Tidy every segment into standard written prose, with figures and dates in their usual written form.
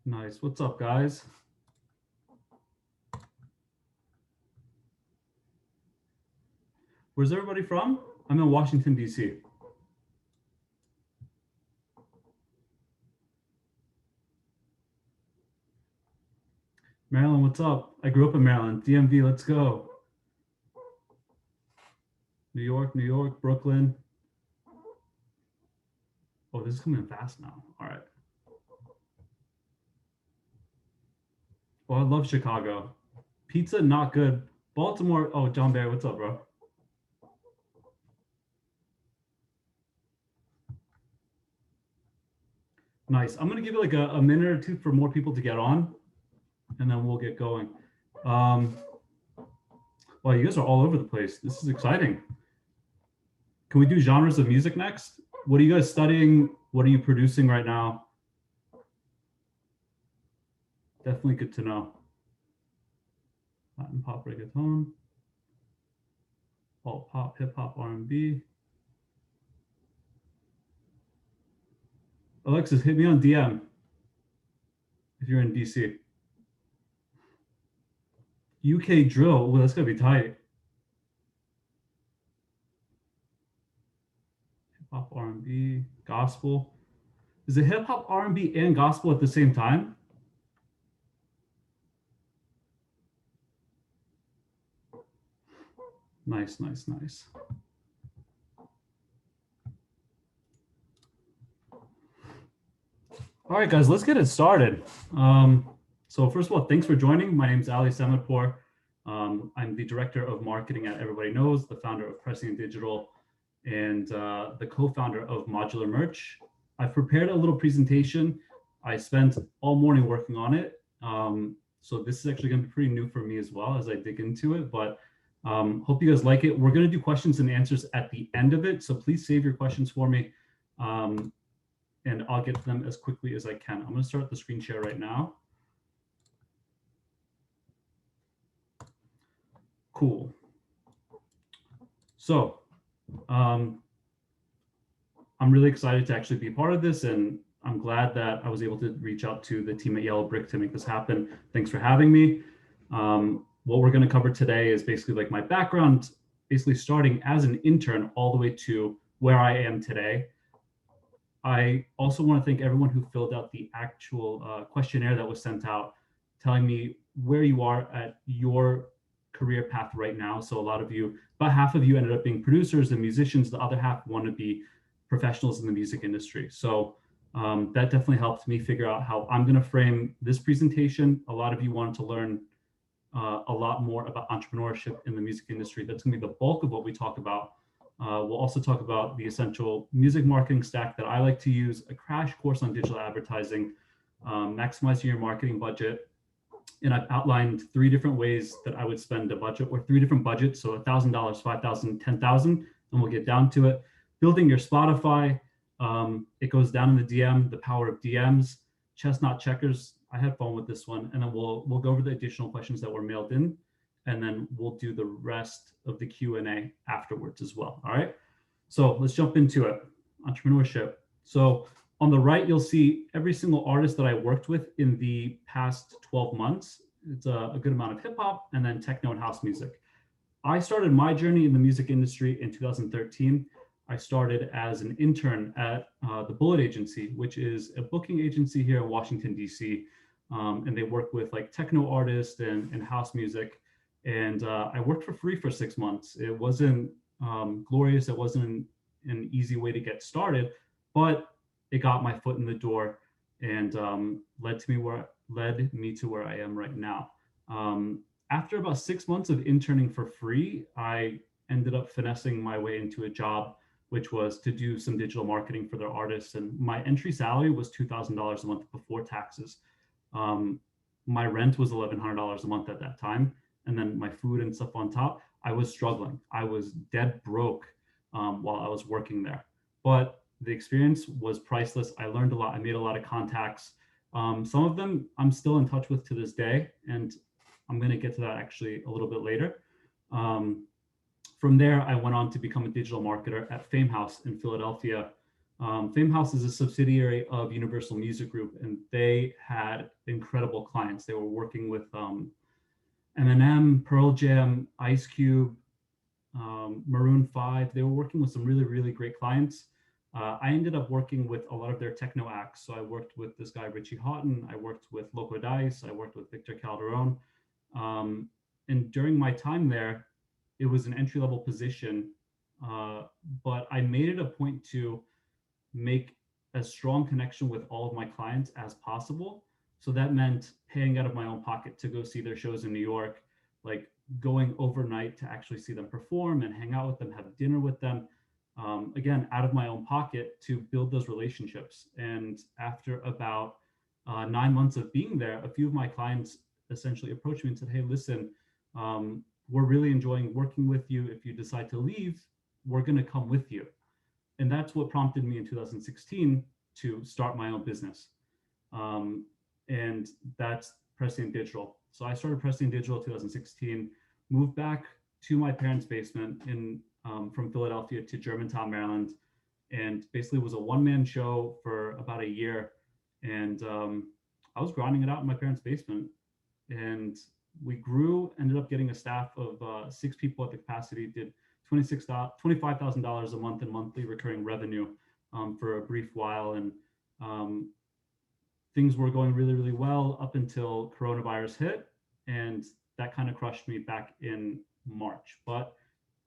Nice. What's up, guys? Where's everybody from? I'm in Washington, D.C. Maryland, what's up? I grew up in Maryland. DMV, let's go. New York, Brooklyn. Oh, this is coming fast now. All right. Oh, I love Chicago. Pizza, not good. Baltimore. Oh, John Barry, what's up, bro? Nice. I'm gonna give it like a minute or two for more people to get on, and then we'll get going. Um, well, you guys are all over the place. This is exciting. Can we do genres of music next? What are you guys studying? What are you producing right now? Definitely good to know. Latin pop, reggaeton, alt pop, hip hop, R&B. Alexis, hit me on DM if you're in DC. UK drill. Well, that's gonna be tight. Hip hop, R&B, gospel. Is it hip hop, R&B, and gospel at the same time? Nice, nice, nice. All right, guys, let's get it started. So first of all, thanks for joining. My name is Ali Samadpour. I'm the director of marketing at Everybody Knows, the founder of Pressing Digital, and the co-founder of Modular Merch. I've prepared a little presentation. I spent all morning working on it. So this is actually going to be pretty new for me as well as I dig into it, but hope you guys like it. We're going to do questions and answers at the end of it. So please save your questions for me. And I'll get to them as quickly as I can. I'm going to start the screen share right now. Cool. So I'm really excited to actually be part of this, and I'm glad that I was able to reach out to the team at Yellowbrick to make this happen. Thanks for having me. What we're going to cover today is basically like my background, basically starting as an intern all the way to where I am today. I also want to thank everyone who filled out the actual questionnaire that was sent out, telling me where you are at your career path right now. So a lot of you, about half of you ended up being producers and musicians. The other half want to be professionals in the music industry. So that definitely helped me figure out how I'm going to frame this presentation. A lot of you wanted to learn a lot more about entrepreneurship in the music industry. That's going to be the bulk of what we talk about. We'll also talk about the essential music marketing stack that I like to use, a crash course on digital advertising, maximizing your marketing budget. And I've outlined 3 different ways that I would spend a budget, or 3 different budgets. So $1,000, $5,000, $10,000, and we'll get down to it. Building your Spotify. It goes down in the DM, the power of DMs, chestnut checkers. I had fun with this one. And then we'll go over the additional questions that were mailed in, and then we'll do the rest of the Q&A afterwards as well. All right. So let's jump into it. Entrepreneurship. So on the right, you'll see every single artist that I worked with in the past 12 months. It's a good amount of hip hop and then techno and house music. I started my journey in the music industry in 2013. I started as an intern at the Bullet Agency, which is a booking agency here in Washington, D.C. And they work with like techno artists and house music. And I worked for free for 6 months. It wasn't glorious. It wasn't an easy way to get started, but it got my foot in the door and led me to where I am right now. After about 6 months of interning for free, I ended up finessing my way into a job, which was to do some digital marketing for their artists. And my entry salary was $2,000 a month before taxes. My rent was $1,100 a month at that time. And then my food and stuff on top. I was struggling. I was dead broke while I was working there. But the experience was priceless. I learned a lot. I made a lot of contacts. Some of them I'm still in touch with to this day, and I'm going to get to that actually a little bit later. From there, I went on to become a digital marketer at Fame House in Philadelphia. Fame House is a subsidiary of Universal Music Group, and they had incredible clients. They were working with Eminem, Pearl Jam, Ice Cube, Maroon 5. They were working with some really, really great clients. I ended up working with a lot of their techno acts. So I worked with this guy, Richie Houghton. I worked with Loco Dice. I worked with Victor Calderon. Um, and during my time there, it was an entry level position. But I made it a point to make a strong connection with all of my clients as possible. So that meant paying out of my own pocket to go see their shows in New York, like going overnight to actually see them perform and hang out with them, have dinner with them. Again, out of my own pocket to build those relationships. And after about 9 months of being there, a few of my clients essentially approached me and said, "Hey, listen, we're really enjoying working with you. If you decide to leave, we're going to come with you." And that's what prompted me in 2016 to start my own business. Um, and that's Prescient Digital. So I started Prescient Digital 2016, moved back to my parents' basement in from Philadelphia to Germantown, Maryland, and basically was a one-man show for about a year. And I was grinding it out in my parents' basement, and we grew. Ended up getting a staff of 6 people at the capacity. Did $25,000 a month in monthly recurring revenue for a brief while, and um, things were going really, really well up until coronavirus hit, and that kind of crushed me back in March. But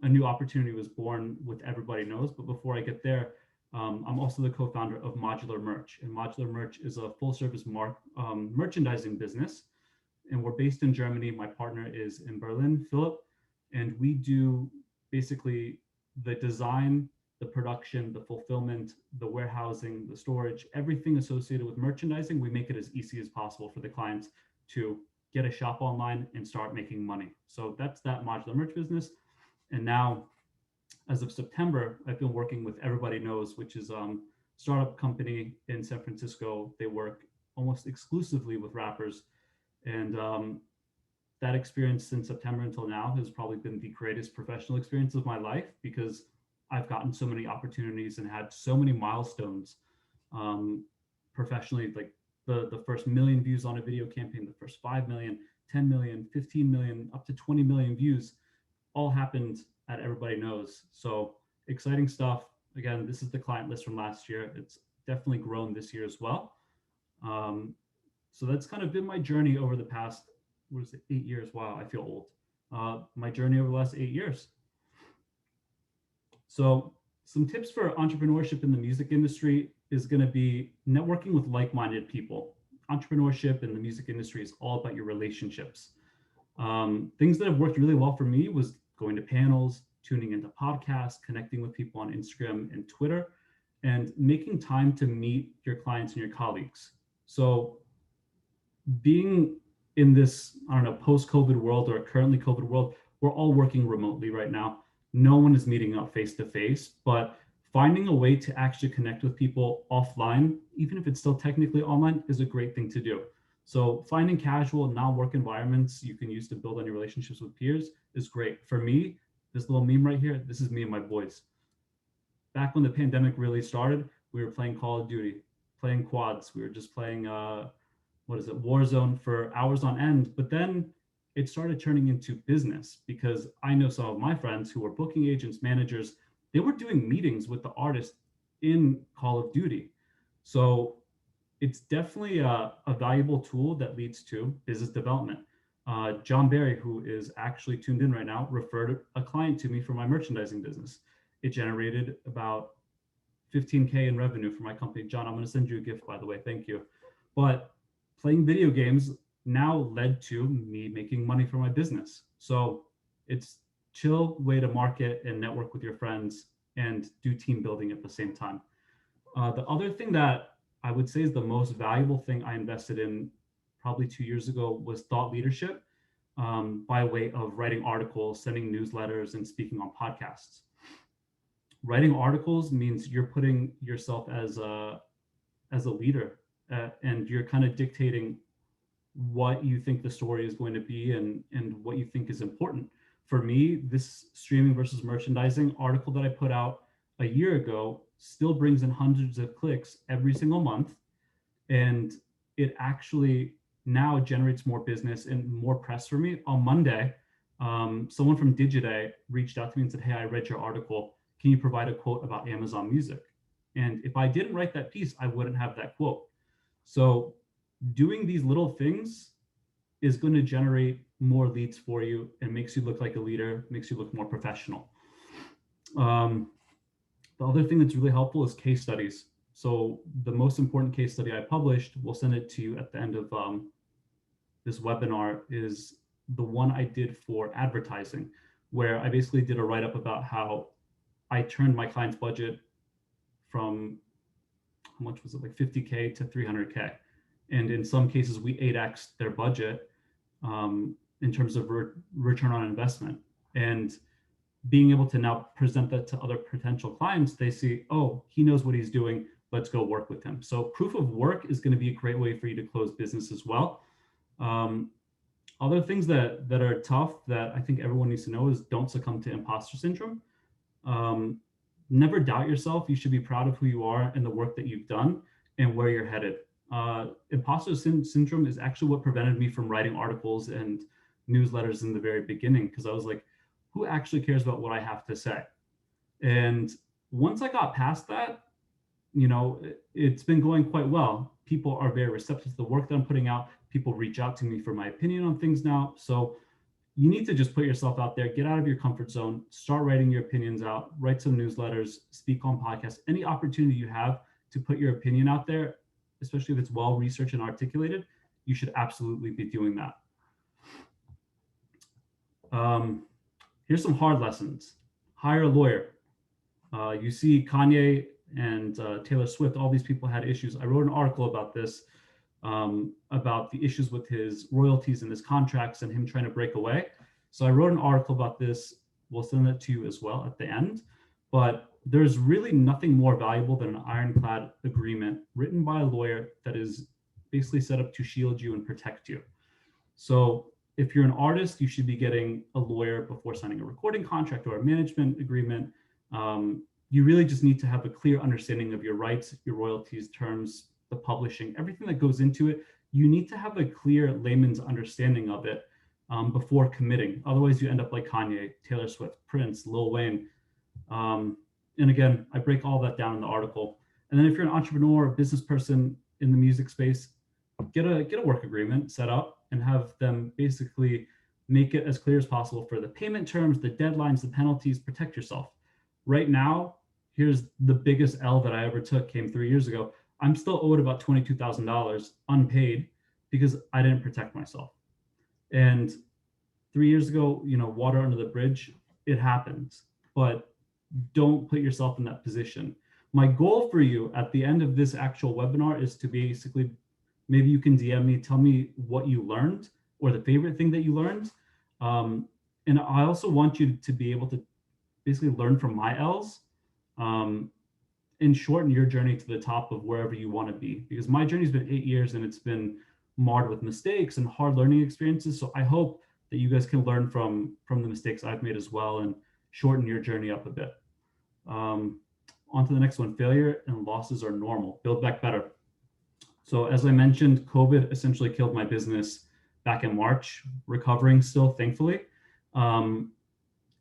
a new opportunity was born with Everybody Knows. But before I get there, I'm also the co-founder of Modular Merch, and Modular Merch is a full-service merchandising business, and we're based in Germany. My partner is in Berlin, Philip, and we do basically the design, the production, the fulfillment, the warehousing, the storage, everything associated with merchandising. We make it as easy as possible for the clients to get a shop online and start making money. So that's that modular merch business. And now, as of September, I've been working with Everybody Knows, which is a startup company in San Francisco. They work almost exclusively with rappers. And that experience since September until now has probably been the greatest professional experience of my life, because I've gotten so many opportunities and had so many milestones professionally, like the first million views on a video campaign, the first 5 million, 10 million, 15 million, up to 20 million views, all happened at Everybody Knows. So exciting stuff. Again, this is the client list from last year. It's definitely grown this year as well. So that's kind of been my journey over the past, 8 years? Wow, I feel old. My journey over the last 8 years. So some tips for entrepreneurship in the music industry is going to be networking with like-minded people. Entrepreneurship in the music industry is all about your relationships. Things that have worked really well for me was going to panels, tuning into podcasts, connecting with people on Instagram and Twitter, and making time to meet your clients and your colleagues. So being in this, I don't know, post-COVID world or currently COVID world, we're all working remotely right now. No one is meeting up face to face, but finding a way to actually connect with people offline, even if it's still technically online, is a great thing to do. So finding casual non-work environments you can use to build on your relationships with peers is great. For me, this little meme right here, this is me and my boys. Back when the pandemic really started, we were playing Call of Duty, playing quads. We were just playing Warzone for hours on end. But then it started turning into business, because I know some of my friends who were booking agents, managers, they were doing meetings with the artists in Call of Duty. So it's definitely a valuable tool that leads to business development. John Barry, who is actually tuned in right now, referred a client to me for my merchandising business. It generated about 15K in revenue for my company. John, I'm going to send you a gift, by the way. Thank you. But playing video games now led to me making money for my business. So it's chill way to market and network with your friends and do team building at the same time. The other thing that I would say is the most valuable thing I invested in probably 2 years ago was thought leadership, by way of writing articles, sending newsletters, and speaking on podcasts. Writing articles means you're putting yourself as a leader, and you're kind of dictating what you think the story is going to be, and what you think is important. For me, this streaming versus merchandising article that I put out a year ago still brings in hundreds of clicks every single month. And it actually now generates more business and more press for me. On Monday, someone from Digiday reached out to me and said, "Hey, I read your article. Can you provide a quote about Amazon Music?" And if I didn't write that piece, I wouldn't have that quote. So doing these little things is going to generate more leads for you and makes you look like a leader, makes you look more professional. The other thing that's really helpful is case studies. So the most important case study I published, we'll send it to you at the end of this webinar, is the one I did for advertising, where I basically did a write-up about how I turned my client's budget from, how much was it, like 50K to 300K. And in some cases, we 8x their budget in terms of return on investment. And being able to now present that to other potential clients, they see, oh, he knows what he's doing, let's go work with him. So proof of work is going to be a great way for you to close business as well. Other things that are tough that I think everyone needs to know is don't succumb to imposter syndrome. Never doubt yourself. You should be proud of who you are and the work that you've done and where you're headed. Imposter syndrome is actually what prevented me from writing articles and newsletters in the very beginning, because I was like, who actually cares about what I have to say? And once I got past that, it's been going quite well. People are very receptive to the work that I'm putting out. People reach out to me for my opinion on things now. So you need to just put yourself out there, get out of your comfort zone, start writing your opinions out, write some newsletters, speak on podcasts. Any opportunity you have to put your opinion out there, especially if it's well researched and articulated, you should absolutely be doing that. Here's some hard lessons. Hire a lawyer. You see Kanye and Taylor Swift, all these people had issues. I wrote an article about this, about the issues with his royalties and his contracts and him trying to break away. So I wrote an article about this. We'll send it to you as well at the end. But there's really nothing more valuable than an ironclad agreement written by a lawyer that is basically set up to shield you and protect you. So if you're an artist, you should be getting a lawyer before signing a recording contract or a management agreement. You really just need to have a clear understanding of your rights, your royalties, terms, the publishing, everything that goes into it. You need to have a clear layman's understanding of it before committing. Otherwise, you end up like Kanye, Taylor Swift, Prince, Lil Wayne. And again, I break all that down in the article. And then if you're an entrepreneur, a business person in the music space, get a work agreement set up and have them basically make it as clear as possible for the payment terms, the deadlines, the penalties. Protect yourself. Right now, here's the biggest L that I ever took, came 3 years ago. I'm still owed about $22,000 unpaid because I didn't protect myself. And 3 years ago, water under the bridge, it happens, but don't put yourself in that position. My goal for you at the end of this actual webinar is to basically, maybe you can DM me, tell me what you learned or the favorite thing that you learned. And I also want you to be able to basically learn from my L's and shorten your journey to the top of wherever you want to be. Because my journey's been 8 years and it's been marred with mistakes and hard learning experiences. So I hope that you guys can learn from the mistakes I've made as well and shorten your journey up a bit. On to the next one. Failure and losses are normal. Build back better. So as I mentioned, COVID essentially killed my business back in March, recovering still, thankfully. And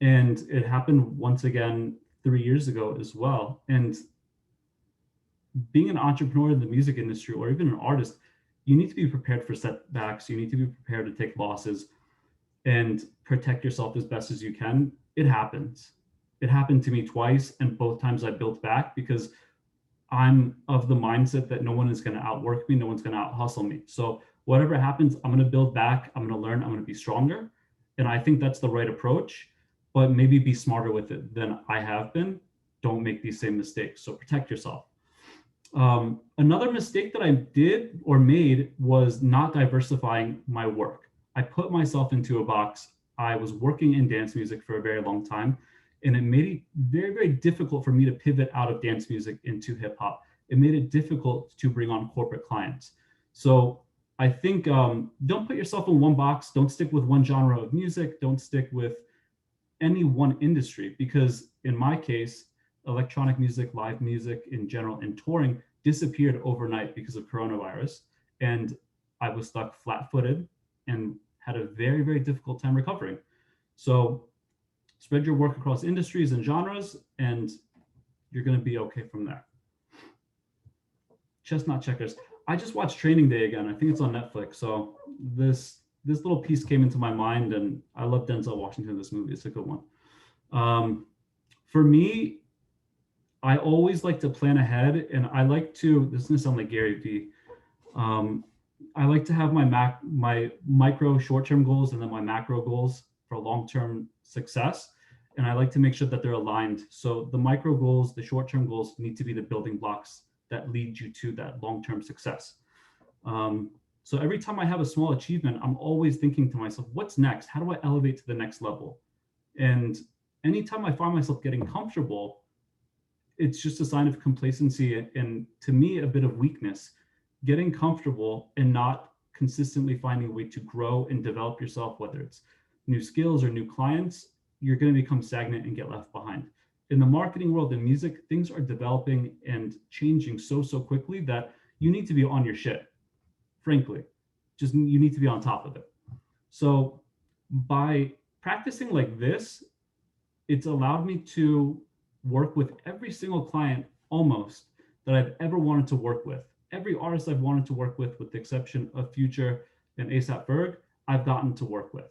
it happened once again 3 years ago as well. And being an entrepreneur in the music industry or even an artist, you need to be prepared for setbacks. You need to be prepared to take losses and protect yourself as best as you can. It happens. It happened to me twice, and both times I built back because I'm of the mindset that no one is going to outwork me. No one's going to out hustle me. So whatever happens, I'm going to build back. I'm going to learn. I'm going to be stronger. And I think that's the right approach, but maybe be smarter with it than I have been. Don't make these same mistakes. So protect yourself. Another mistake that I did or made was not diversifying my work. I put myself into a box. I was working in dance music for a very long time, and it made it very, very difficult for me to pivot out of dance music into hip hop. It made it difficult to bring on corporate clients. So I think don't put yourself in one box. Don't stick with one genre of music. Don't stick with any one industry, because in my case, electronic music, live music in general, and touring disappeared overnight because of coronavirus. And I was stuck flat-footed and had a very, very difficult time recovering. So spread your work across industries and genres, and you're going to be okay from there. Chestnut Checkers. I just watched Training Day again. I think it's on Netflix. So this little piece came into my mind, and I love Denzel Washington in this movie. It's a good one. For me, I always like to plan ahead, and I like to. This is gonna sound like Gary Vee. I like to have my micro short-term goals and then my macro goals for long-term success. And I like to make sure that they're aligned. So the micro goals, the short-term goals need to be the building blocks that lead you to that long-term success. So every time I have a small achievement, I'm always thinking to myself, what's next? How do I elevate to the next level? And anytime I find myself getting comfortable, it's just a sign of complacency and, to me, a bit of weakness. Getting comfortable and not consistently finding a way to grow and develop yourself, whether it's new skills or new clients, you're going to become stagnant and get left behind. In the marketing world and music, things are developing and changing so quickly that you need to be on your shit. Frankly, just you need to be on top of it. So by practicing like this, it's allowed me to work with every single client almost that I've ever wanted to work with. Every artist I've wanted to work with the exception of Future and A$AP Ferg, I've gotten to work with.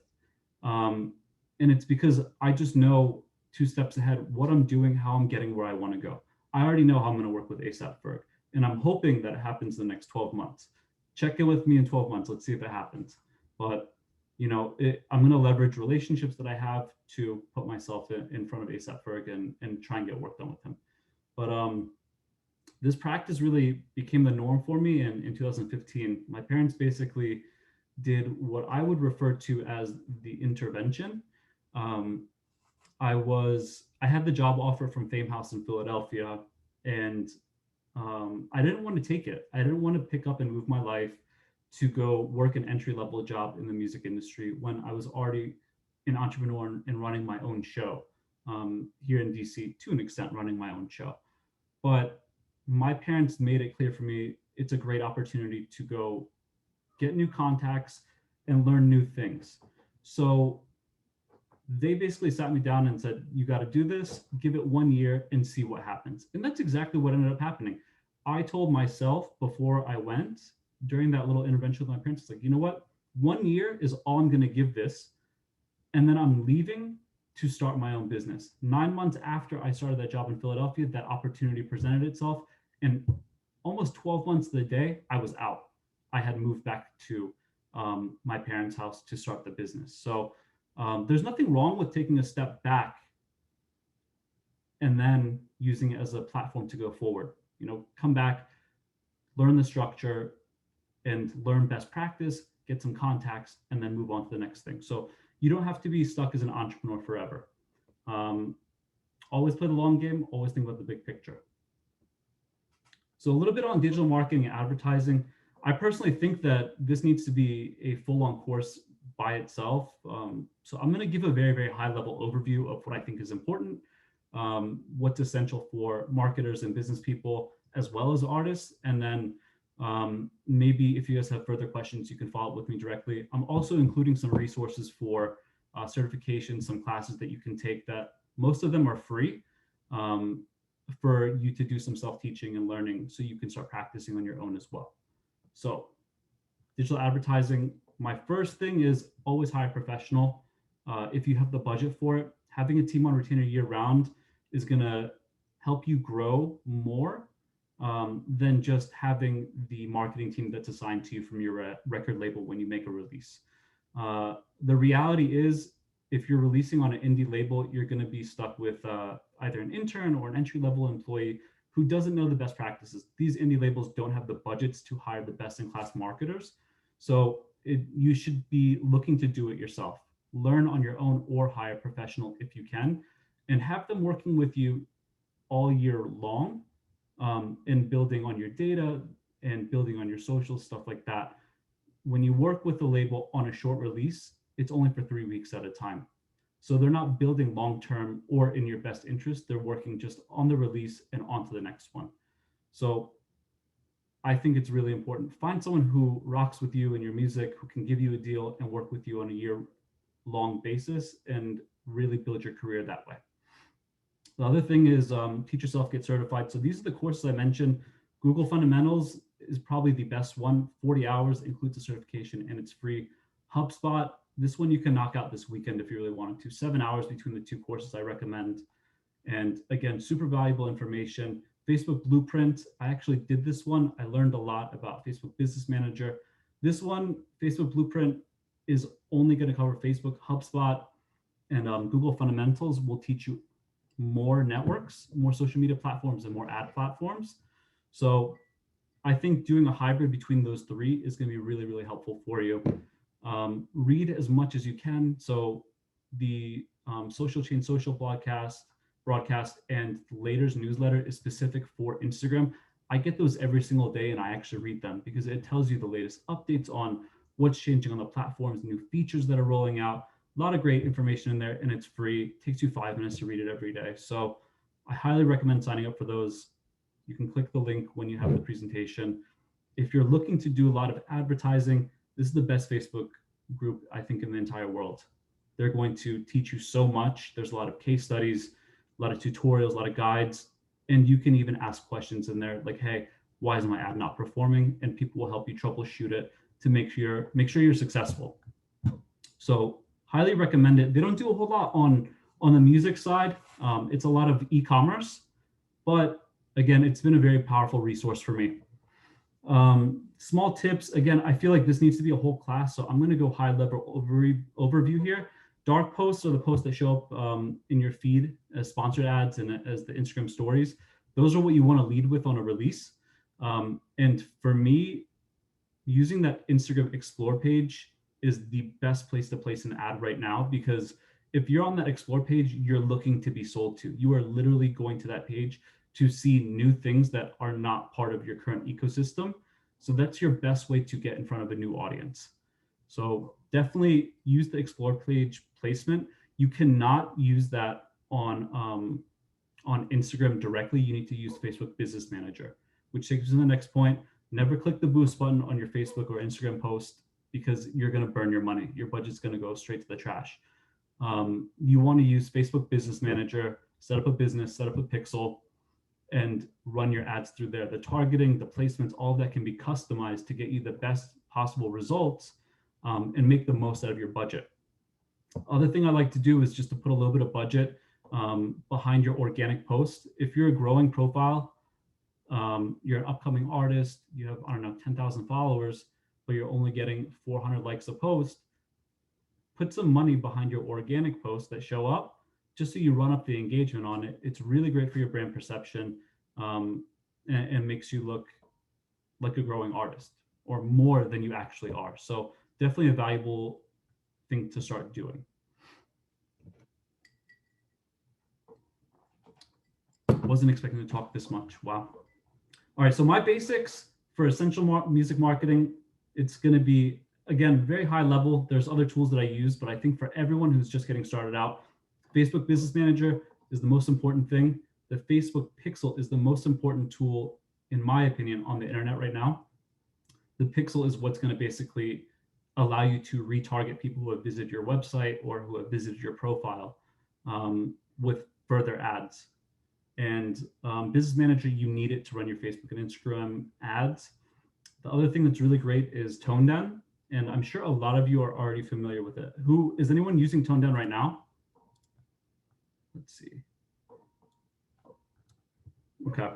And it's because I just know 2 steps ahead what I'm doing, how I'm getting where I want to go. I already know how I'm going to work with A$AP Ferg, and I'm hoping that it happens in the next 12 months. Check in with me in 12 months. Let's see if it happens. But I'm going to leverage relationships that I have to put myself in front of A$AP Ferg and try and get work done with him. But this practice really became the norm for me in 2015. My parents basically did what I would refer to as the intervention. I had the job offer from Fame House in Philadelphia, and I didn't want to take it. I didn't want to pick up and move my life to go work an entry-level job in the music industry when I was already an entrepreneur and running my own show here in DC, to an extent, running my own show. But my parents made it clear for me it's a great opportunity to go get new contacts and learn new things. So they basically sat me down and said, you got to do this, give it 1 year and see what happens. And that's exactly what ended up happening. I told myself before I went, during that little intervention with my parents, like, you know what, 1 year is all I'm going to give this. And then I'm leaving to start my own business. 9 months after I started that job in Philadelphia, that opportunity presented itself. And almost 12 months to the day, I was out. I had moved back to my parents' house to start the business. So there's nothing wrong with taking a step back and then using it as a platform to go forward. Come back, learn the structure, and learn best practice, get some contacts, and then move on to the next thing. So you don't have to be stuck as an entrepreneur forever. Always play the long game, always think about the big picture. So a little bit on digital marketing and advertising. I personally think that this needs to be a full-on course by itself. So I'm going to give a very, very high-level overview of what I think is important, what's essential for marketers and business people, as well as artists. And then maybe if you guys have further questions, you can follow up with me directly. I'm also including some resources for certification, some classes that you can take that most of them are free for you to do some self-teaching and learning so you can start practicing on your own as well. So digital advertising, my first thing is always hire a professional. If you have the budget for it, having a team on retainer year round is going to help you grow more than just having the marketing team that's assigned to you from your record label when you make a release. The reality is, if you're releasing on an indie label, you're going to be stuck with either an intern or an entry-level employee who doesn't know the best practices. These indie labels don't have the budgets to hire the best-in-class marketers. So you should be looking to do it yourself. Learn on your own or hire a professional if you can, and have them working with you all year long and building on your data and building on your social stuff like that. When you work with a label on a short release, it's only for 3 weeks at a time. So they're not building long-term or in your best interest. They're working just on the release and on to the next one. So I think it's really important. Find someone who rocks with you and your music, who can give you a deal and work with you on a year-long basis and really build your career that way. The other thing is teach yourself, get certified. So these are the courses I mentioned. Google Fundamentals is probably the best one. 40 hours, includes a certification, and it's free. HubSpot, this one you can knock out this weekend if you really wanted to. 7 hours between the two courses I recommend. And again, super valuable information. Facebook Blueprint, I actually did this one. I learned a lot about Facebook Business Manager. This one, Facebook Blueprint, is only going to cover Facebook. HubSpot and Google Fundamentals will teach you more networks, more social media platforms, and more ad platforms. So I think doing a hybrid between those three is going to be really, really helpful for you. Read as much as you can. So the Social Chain Social broadcast and Later's newsletter is specific for Instagram. I get those every single day and I actually read them because it tells you the latest updates on what's changing on the platforms, new features that are rolling out. A lot of great information in there, and it's free. It takes you 5 minutes to read it every day. So I highly recommend signing up for those. You can click the link when you have the presentation. If you're looking to do a lot of advertising, this is the best Facebook group, I think, in the entire world. They're going to teach you so much. There's a lot of case studies, a lot of tutorials, a lot of guides, and you can even ask questions in there like, hey, why is my ad not performing? And people will help you troubleshoot it to make sure you're successful. So highly recommend it. They don't do a whole lot on the music side. It's a lot of e-commerce, but again, it's been a very powerful resource for me. Small tips. Again, I feel like this needs to be a whole class, so I'm going to go high level overview here. Dark posts are the posts that show up in your feed as sponsored ads and as the Instagram stories. Those are what you want to lead with on a release. And for me, using that Instagram Explore page is the best place to place an ad right now, because if you're on that Explore page, you're looking to be sold to. You are literally going to that page to see new things that are not part of your current ecosystem. So that's your best way to get in front of a new audience. So definitely use the Explore page placement. You cannot use that on Instagram directly. You need to use Facebook Business Manager, which takes us to the next point. Never click the boost button on your Facebook or Instagram post, because you're going to burn your money. Your budget's going to go straight to the trash. You want to use Facebook Business Manager, set up a business, set up a pixel, and run your ads through there. The targeting, the placements, all of that can be customized to get you the best possible results and make the most out of your budget. Other thing I like to do is just to put a little bit of budget behind your organic post. If you're a growing profile, you're an upcoming artist, you have, I don't know, 10,000 followers, but you're only getting 400 likes a post, put some money behind your organic posts that show up, just so you run up the engagement on it. It's really great for your brand perception and makes you look like a growing artist, or more than you actually are. So definitely a valuable thing to start doing. Wasn't expecting to talk this much. Wow. All right, so my basics for essential music marketing, it's going to be, again, very high level. There's other tools that I use, but I think for everyone who's just getting started out, Facebook Business Manager is the most important thing. The Facebook Pixel is the most important tool, in my opinion, on the internet right now. The Pixel is what's going to basically allow you to retarget people who have visited your website or who have visited your profile with further ads. And Business Manager, you need it to run your Facebook and Instagram ads. The other thing that's really great is Tone Down, and I'm sure a lot of you are already familiar with it. Is anyone using Tone Down right now? Let's see. Okay,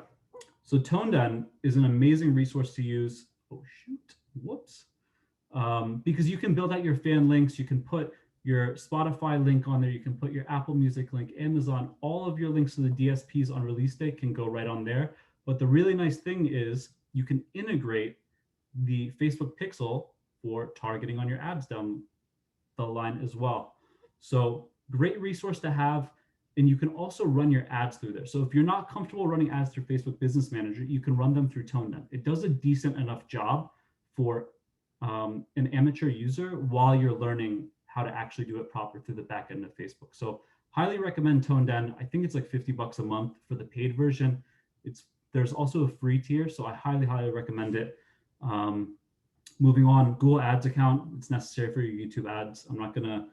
so Tone Down is an amazing resource to use. Oh shoot, whoops. Because you can build out your fan links, you can put your Spotify link on there, you can put your Apple Music link, Amazon, all of your links to the DSPs on release day can go right on there. But the really nice thing is you can integrate the Facebook Pixel for targeting on your ads down the line as well. So great resource to have. And you can also run your ads through there. So if you're not comfortable running ads through Facebook Business Manager, you can run them through ToneDown. It does a decent enough job for an amateur user while you're learning how to actually do it proper through the back end of Facebook. So highly recommend ToneDen. I think it's like $50 a month for the paid version. There's also a free tier, so I highly recommend it. Moving on, Google Ads account. It's necessary for your YouTube ads. I'm not gonna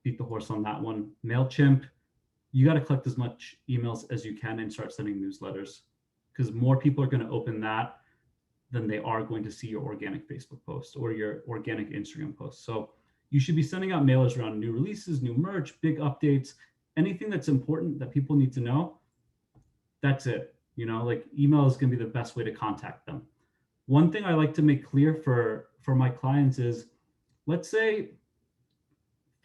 beat the horse on that one. MailChimp, you got to collect as much emails as you can and start sending newsletters, because more people are going to open that than they are going to see your organic Facebook post or your organic Instagram post. So you should be sending out mailers around new releases, new merch, big updates, anything that's important that people need to know. That's it. You know, like email is going to be the best way to contact them. One thing I like to make clear for my clients is, let's say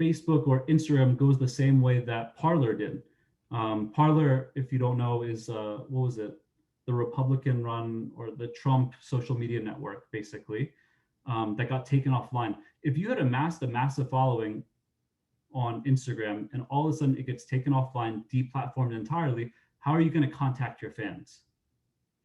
Facebook or Instagram goes the same way that Parler did. Parler, if you don't know, is what was it? The Republican run or the Trump social media network, basically, that got taken offline. If you had amassed a massive following on Instagram and all of a sudden it gets taken offline, deplatformed entirely, how are you going to contact your fans?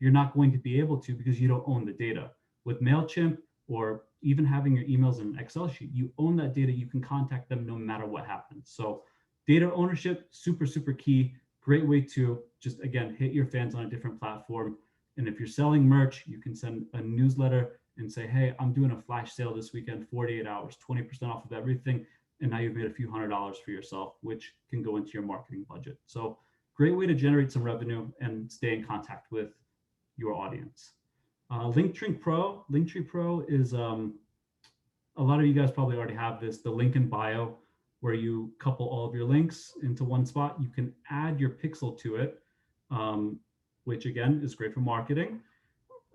You're not going to be able to, because you don't own the data. With MailChimp, or even having your emails in an Excel sheet, you own that data. You can contact them no matter what happens. So data ownership, super key. Great way to just, again, hit your fans on a different platform. And if you're selling merch, you can send a newsletter and say, hey, I'm doing a flash sale this weekend, 48 hours, 20% off of everything. And now you've made a few $100s for yourself, which can go into your marketing budget. So great way to generate some revenue and stay in contact with your audience. Linktree Pro. Linktree Pro is, a lot of you guys probably already have this, the link in bio, where you couple all of your links into one spot. You can add your pixel to it, which again is great for marketing.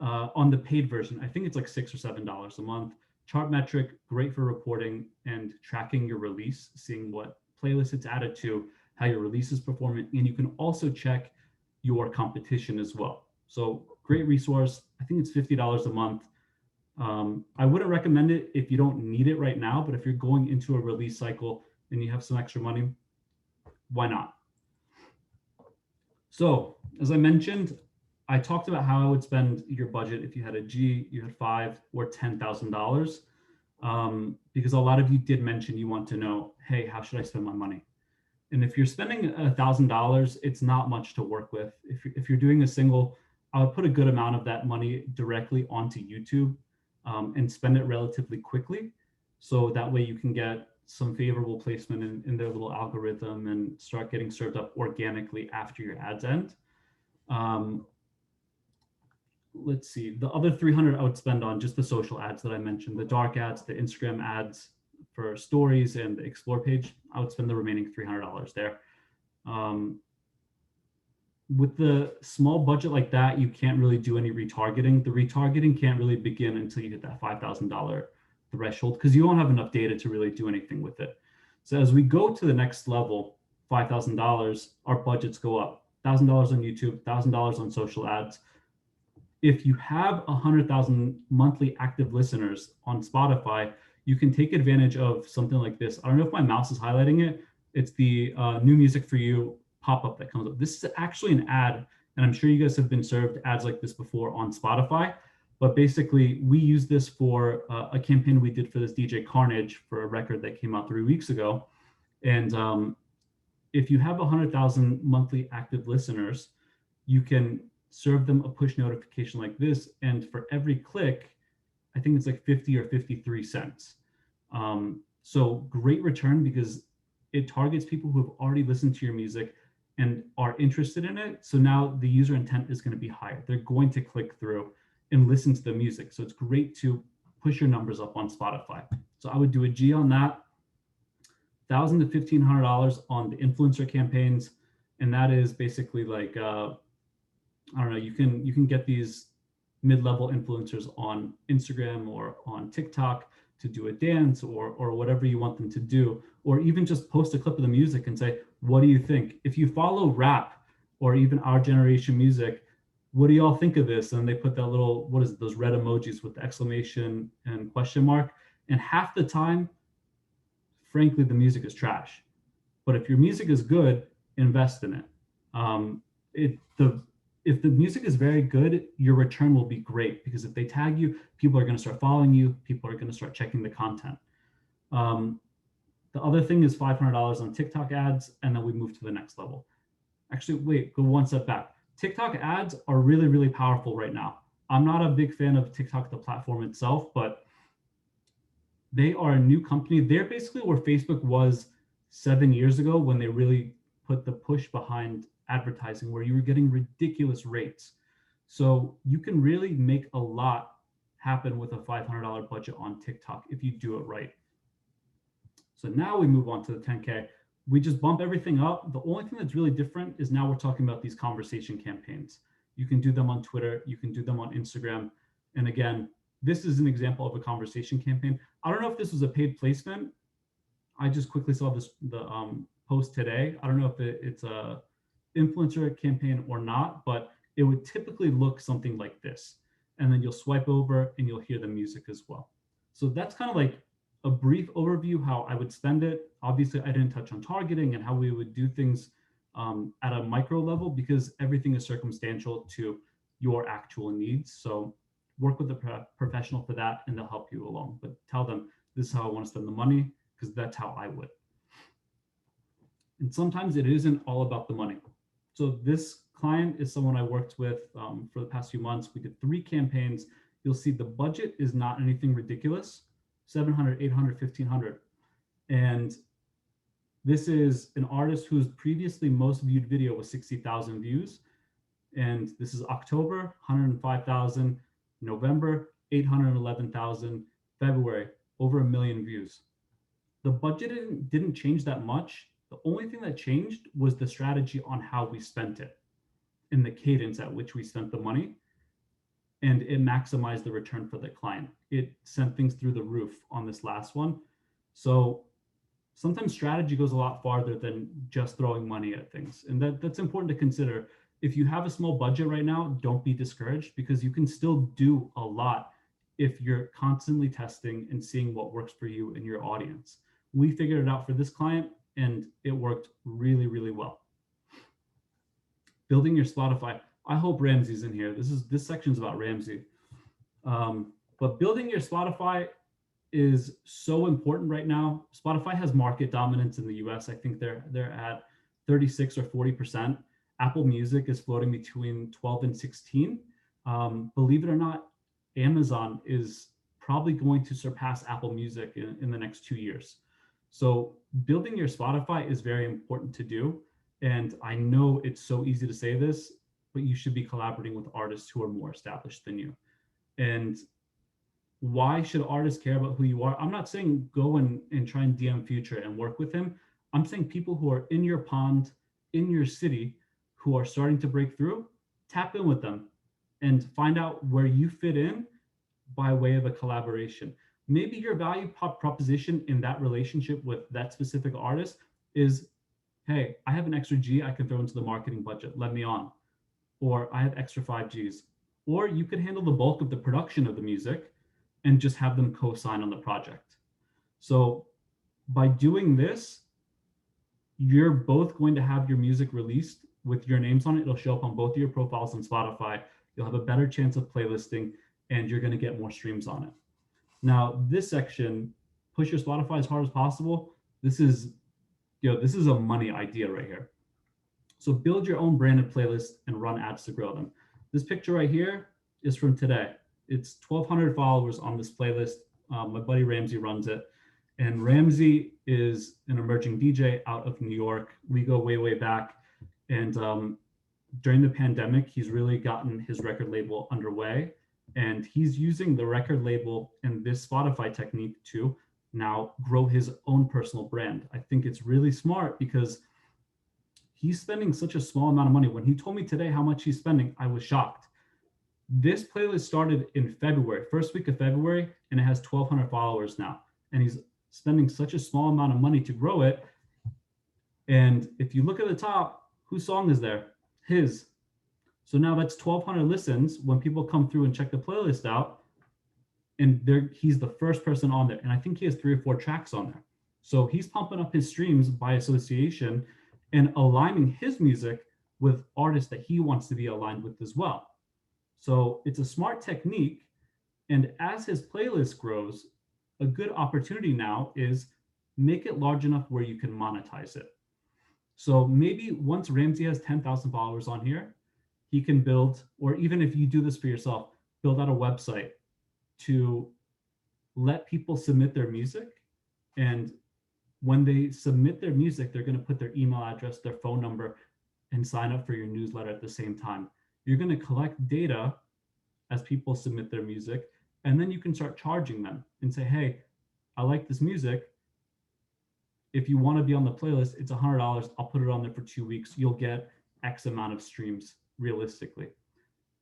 On the paid version, I think it's like $6 or $7 a month. Chartmetric, great for reporting and tracking your release, seeing what playlist it's added to, how your release is performing, and you can also check your competition as well. So great resource. I think it's $50 a month. I wouldn't recommend it if you don't need it right now, but if you're going into a release cycle and you have some extra money, why not? So as I mentioned, I talked about how I would spend your budget if you had a G, you had $5,000 or $10,000, because a lot of you did mention you want to know, hey, how should I spend my money? And if you're spending $1,000, it's not much to work with. If you're doing a single, I would put a good amount of that money directly onto YouTube and spend it relatively quickly. So that way you can get some favorable placement in their little algorithm and start getting served up organically after your ads end. Let's see, the other 300 I would spend on just the social ads that I mentioned, the dark ads, the Instagram ads for stories and the explore page. I would spend the remaining $300 there. With the small budget like that, you can't really do any retargeting. The retargeting can't really begin until you hit that $5,000 threshold, because you don't have enough data to really do anything with it. So as we go to the next level, $5,000, our budgets go up. $1,000 on YouTube, $1,000 on social ads. If you have 100,000 monthly active listeners on Spotify, you can take advantage of something like this. I don't know if my mouse is highlighting it. It's the new music for you pop-up that comes up. This is actually an ad, and I'm sure you guys have been served ads like this before on Spotify. But basically, we use this for a campaign we did for this DJ Carnage for a record that came out 3 weeks ago. And if you have 100,000 monthly active listeners, you can serve them a push notification like this. And for every click, I think it's like 50 or 53 cents. So great return, because it targets people who have already listened to your music and are interested in it. So now the user intent is going to be higher. They're going to click through and listen to the music. So it's great to push your numbers up on Spotify. So I would do a G on that, $1,000 to $1,500 on the influencer campaigns. And that is basically like, I don't know, you can get these mid-level influencers on Instagram or on TikTok to do a dance or whatever you want them to do, or even just post a clip of the music and say, what do you think? If you follow rap or even our generation music, what do y'all think of this? And they put that little, what is it, those red emojis with the exclamation and question mark. And half the time, frankly, the music is trash. But if your music is good, invest in it. If the music is very good, your return will be great, because if they tag you, people are going to start following you. People are going to start checking the content. The other thing is $500 on TikTok ads, and then we move to the next level. Actually, wait, go one step back. TikTok ads are really, really powerful right now. I'm not a big fan of TikTok, the platform itself, but they are a new company. They're basically where Facebook was 7 years ago when they really put the push behind advertising, where you were getting ridiculous rates. So you can really make a lot happen with a $500 budget on TikTok if you do it right. So now we move on to the 10K. We just bump everything up. The only thing that's really different is now we're talking about these conversation campaigns. You can do them on Twitter, you can do them on Instagram. And again, this is an example of a conversation campaign. I don't know if this was a paid placement. I just quickly saw the post today. I don't know if it's a influencer campaign or not, but it would typically look something like this. And then you'll swipe over and you'll hear the music as well. So that's kind of like a brief overview how I would spend it. Obviously, I didn't touch on targeting and how we would do things at a micro level, because everything is circumstantial to your actual needs. So work with a professional for that, and they'll help you along. But tell them, this is how I want to spend the money, because that's how I would. And sometimes it isn't all about the money. So this client is someone I worked with for the past few months. We did 3 campaigns. You'll see the budget is not anything ridiculous, 700, 800, 1500. And this is an artist whose previously most viewed video was 60,000 views. And this is October, 105,000, November, 811,000, February, over 1 million views. The budget didn't change that much. The only thing that changed was the strategy on how we spent it and the cadence at which we spent the money. And it maximized the return for the client. It sent things through the roof on this last one. So sometimes strategy goes a lot farther than just throwing money at things. And that's important to consider. If you have a small budget right now, don't be discouraged, because you can still do a lot if you're constantly testing and seeing what works for you and your audience. We figured it out for this client, and it worked really, really well. Building your Spotify. I hope Ramsey's in here. This section's about Ramsey. But building your Spotify is so important right now. Spotify has market dominance in the US. I think they're at 36 or 40%. Apple Music is floating between 12 and 16. Believe it or not, Amazon is probably going to surpass Apple Music in the next 2 years. So building your Spotify is very important to do. And I know it's so easy to say this, but you should be collaborating with artists who are more established than you. And why should artists care about who you are? I'm not saying go and try and DM Future and work with him. I'm saying people who are in your pond, in your city, who are starting to break through, tap in with them and find out where you fit in by way of a collaboration. Maybe your value proposition in that relationship with that specific artist is, hey, I have an extra G I can throw into the marketing budget, let me on. Or I have extra 5 Gs. Or you could handle the bulk of the production of the music and just have them co-sign on the project. So by doing this, you're both going to have your music released with your names on it. It'll show up on both of your profiles on Spotify. You'll have a better chance of playlisting, and you're going to get more streams on it. Now, this section, push your Spotify as hard as possible. This is a money idea right here. So build your own branded playlist and run ads to grow them. This picture right here is from today. It's 1,200 followers on this playlist. My buddy Ramsey runs it. And Ramsey is an emerging DJ out of New York. We go way, way back. And during the pandemic, he's really gotten his record label underway. And he's using the record label and this Spotify technique to now grow his own personal brand. I think it's really smart because he's spending such a small amount of money. When he told me today how much he's spending, I was shocked. This playlist started in February, first week of February, and it has 1,200 followers now. And he's spending such a small amount of money to grow it. And if you look at the top, whose song is there? His. So now that's 1,200 listens when people come through and check the playlist out. And he's the first person on there. And I think he has 3 or 4 tracks on there. So he's pumping up his streams by association and aligning his music with artists that he wants to be aligned with as well. So it's a smart technique. And as his playlist grows, a good opportunity now is make it large enough where you can monetize it. So maybe once Ramsey has 10,000 followers on here, he can build, or even if you do this for yourself, build out a website to let people submit their music. And when they submit their music, they're going to put their email address, their phone number, and sign up for your newsletter at the same time. You're going to collect data as people submit their music, and then you can start charging them and say, hey, I like this music. If you want to be on the playlist, it's $100. I'll put it on there for 2 weeks. You'll get X amount of streams realistically.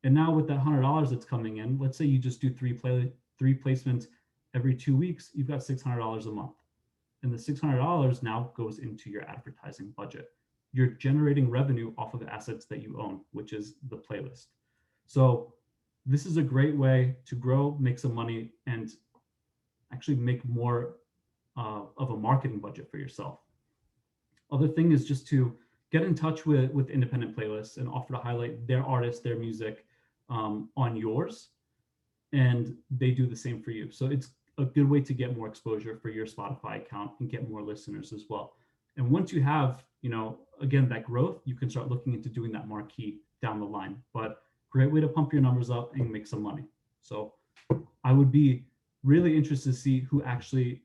And now with that $100 that's coming in, let's say you just do three placements every 2 weeks, you've got $600 a month. And the $600 now goes into your advertising budget. You're generating revenue off of the assets that you own, which is the playlist. So this is a great way to grow, make some money, and actually make more of a marketing budget for yourself. Other thing is just to get in touch with independent playlists and offer to highlight their artists, their music on yours, and they do the same for you. So it's a good way to get more exposure for your Spotify account and get more listeners as well. And once you have, again, that growth, you can start looking into doing that marquee down the line. But great way to pump your numbers up and make some money. So I would be really interested to see who actually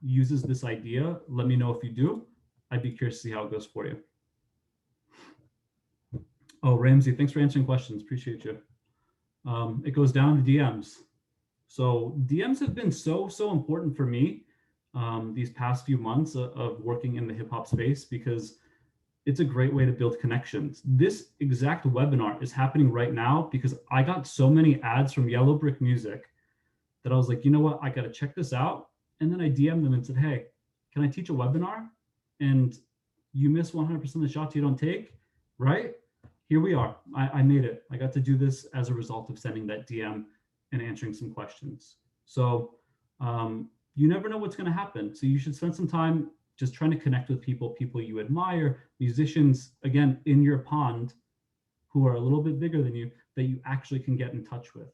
uses this idea. Let me know if you do. I'd be curious to see how it goes for you. Oh, Ramsey, thanks for answering questions. Appreciate you. It goes down to DMs. So DMs have been so important for me these past few months of working in the hip hop space, because it's a great way to build connections. This exact webinar is happening right now because I got so many ads from Yellowbrick.Music that I was like, you know what, I got to check this out. And then I DM'd them and said, hey, can I teach a webinar? And you miss 100% of the shots you don't take, right? Here we are. I made it. I got to do this as a result of sending that DM and answering some questions. So you never know what's going to happen. So you should spend some time just trying to connect with people you admire, musicians, again, in your pond, who are a little bit bigger than you, that you actually can get in touch with.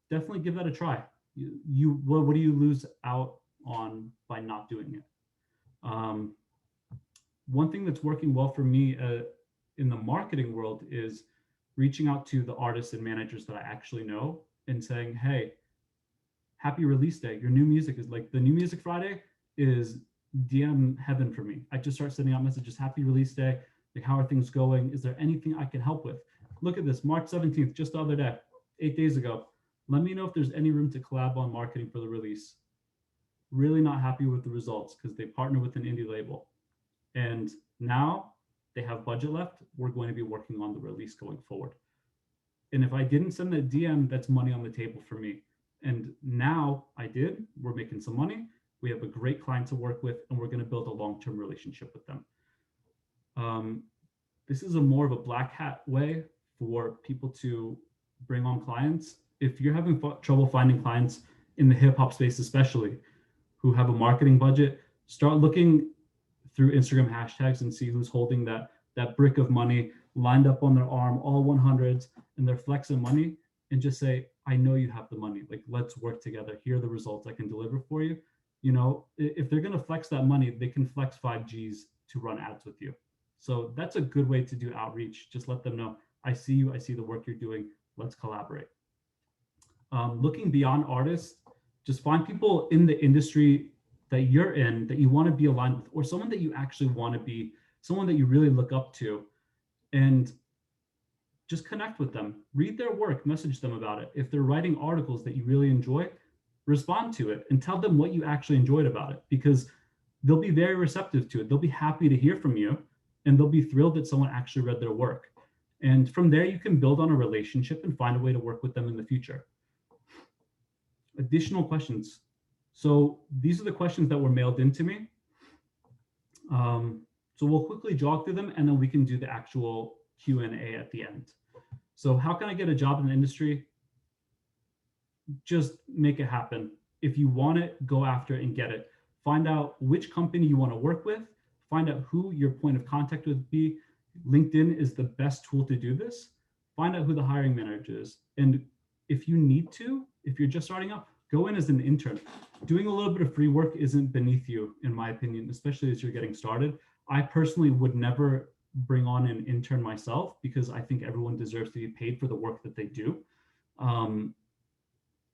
Definitely give that a try. What do you lose out on by not doing it? One thing that's working well for me in the marketing world is reaching out to the artists and managers that I actually know and saying, hey, happy release day. Your new music is like, the new music Friday is DM heaven for me. I just start sending out messages, happy release day. Like, how are things going? Is there anything I can help with? Look at this, March 17th, just the other day, 8 days ago. Let me know if there's any room to collab on marketing for the release. Really not happy with the results because they partner with an indie label. And now they have budget left. We're going to be working on the release going forward. And if I didn't send that DM, that's money on the table for me. And now I did. We're making some money. We have a great client to work with, and we're going to build a long-term relationship with them. This is a more of a black hat way for people to bring on clients. If you're having trouble finding clients in the hip hop space, especially who have a marketing budget, start looking through Instagram hashtags and see who's holding that brick of money lined up on their arm, all 100s, and they're flexing money, and just say, I know you have the money. Like, let's work together. Here are the results I can deliver for you. If they're going to flex that money, they can flex 5Gs to run ads with you. So that's a good way to do outreach. Just let them know, I see you, I see the work you're doing. Let's collaborate. Looking beyond artists, just find people in the industry that you're in that you want to be aligned with, or someone that you actually want to be, someone that you really look up to, and just connect with them. Read their work, message them about it. If they're writing articles that you really enjoy, respond to it and tell them what you actually enjoyed about it, because they'll be very receptive to it. They'll be happy to hear from you, and they'll be thrilled that someone actually read their work. And from there, you can build on a relationship and find a way to work with them in the future. Additional questions. So these are the questions that were mailed into me. So we'll quickly jog through them, and then we can do the actual Q&A at the end. So how can I get a job in the industry? Just make it happen. If you want it, go after it and get it. Find out which company you want to work with. Find out who your point of contact would be. LinkedIn is the best tool to do this. Find out who the hiring manager is. And if you need to, if you're just starting up, go in as an intern. Doing a little bit of free work isn't beneath you, in my opinion, especially as you're getting started. I personally would never bring on an intern myself because I think everyone deserves to be paid for the work that they do.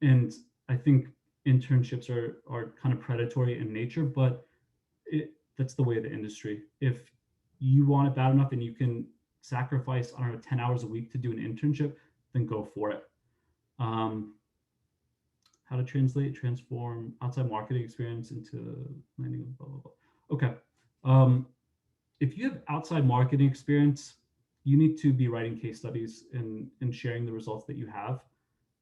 And I think internships are kind of predatory in nature, but that's the way of the industry. If you want it bad enough and you can sacrifice, I don't know, 10 hours a week to do an internship, then go for it. How to transform outside marketing experience into landing, blah, blah, blah. Okay. If you have outside marketing experience, you need to be writing case studies and sharing the results that you have,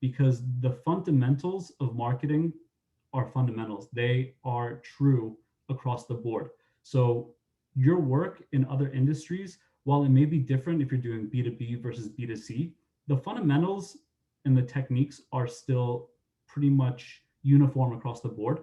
because the fundamentals of marketing are fundamentals. They are true across the board. So your work in other industries, while it may be different if you're doing B2B versus B2C, the fundamentals and the techniques are still pretty much uniform across the board.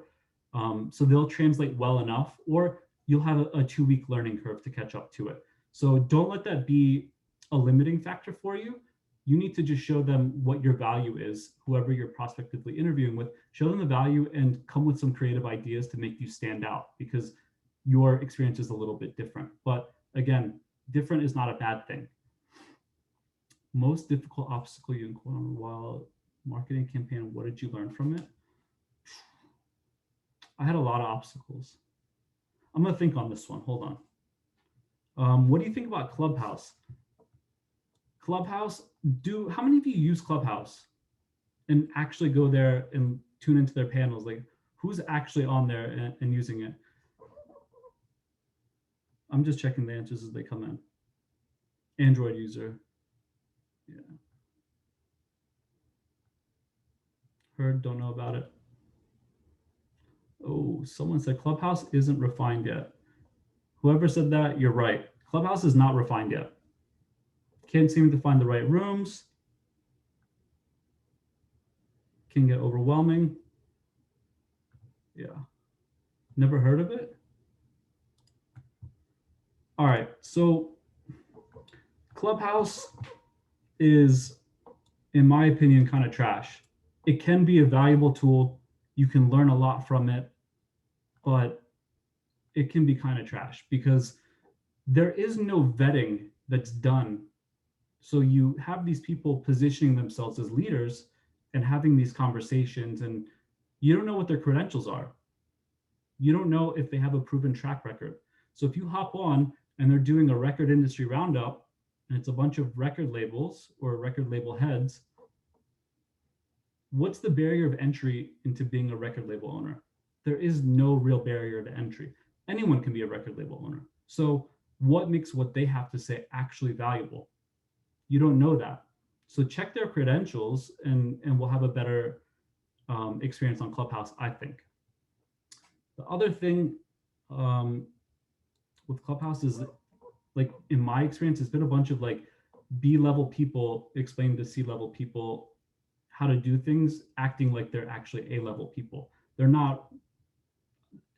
So they'll translate well enough, or you'll have a 2-week learning curve to catch up to it. So don't let that be a limiting factor for you. You need to just show them what your value is, whoever you're prospectively interviewing with, show them the value and come with some creative ideas to make you stand out, because your experience is a little bit different. But again, different is not a bad thing. Most difficult obstacle you encountered while marketing campaign, what did you learn from it? I had a lot of obstacles. I'm gonna think on this one, hold on. What do you think about Clubhouse? Clubhouse, how many of you use Clubhouse and actually go there and tune into their panels? Like, who's actually on there and using it? I'm just checking the answers as they come in. Android user. Yeah. Heard, don't know about it. Oh, someone said Clubhouse isn't refined yet. Whoever said that, you're right. Clubhouse is not refined yet. Can't seem to find the right rooms. Can get overwhelming. Yeah. Never heard of it? All right, so Clubhouse is, in my opinion, kind of trash. It can be a valuable tool. You can learn a lot from it, but it can be kind of trash because there is no vetting that's done. So you have these people positioning themselves as leaders and having these conversations, and you don't know what their credentials are. You don't know if they have a proven track record. So if you hop on and they're doing a record industry roundup and it's a bunch of record labels or record label heads, what's the barrier of entry into being a record label owner? There is no real barrier to entry. Anyone can be a record label owner. So what makes what they have to say actually valuable? You don't know that. So check their credentials and we'll have a better experience on Clubhouse, I think. The other thing with Clubhouse is, like, in my experience, it's been a bunch of like B-level people explaining to C-level people how to do things, acting like they're actually A-level people. They're not,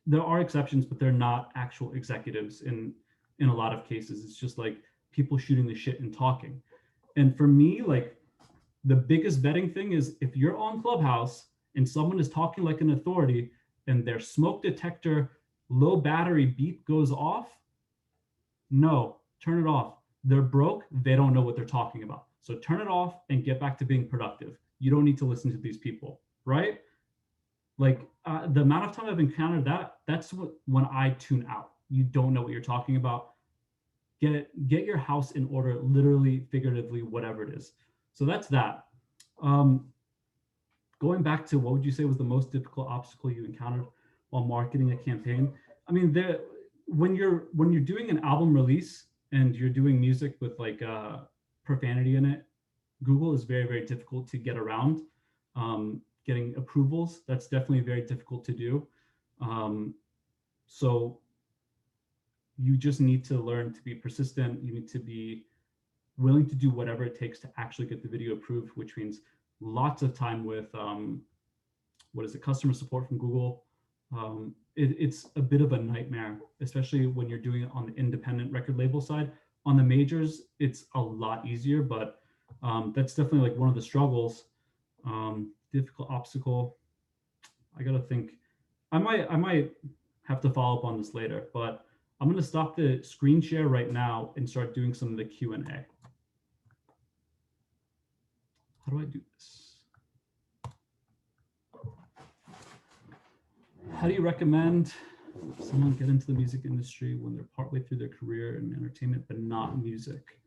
there are exceptions, but they're not actual executives in a lot of cases. It's just like people shooting the shit and talking. And for me, like, the biggest vetting thing is if you're on Clubhouse and someone is talking like an authority and their smoke detector low battery beep goes off, no, turn it off. They're broke. They don't know what they're talking about. So turn it off and get back to being productive. You don't need to listen to these people, right? Like the amount of time I've encountered that's when I tune out. You don't know what you're talking about. Get your house in order, literally, figuratively, whatever it is. So that's that. Going back to what would you say was the most difficult obstacle you encountered while marketing a campaign? I mean, when you're doing an album release and you're doing music with like profanity in it, Google is very, very difficult to get around. Getting approvals, that's definitely very difficult to do. So you just need to learn to be persistent. You need to be willing to do whatever it takes to actually get the video approved, which means lots of time with customer support from Google. It's a bit of a nightmare, especially when you're doing it on the independent record label side. On the majors, it's a lot easier, but that's definitely like one of the struggles. Difficult obstacle. I gotta think. I might have to follow up on this later, but I'm gonna stop the screen share right now and start doing some of the Q&A. How do I do this? How do you recommend someone get into the music industry when they're partway through their career in entertainment, but not music?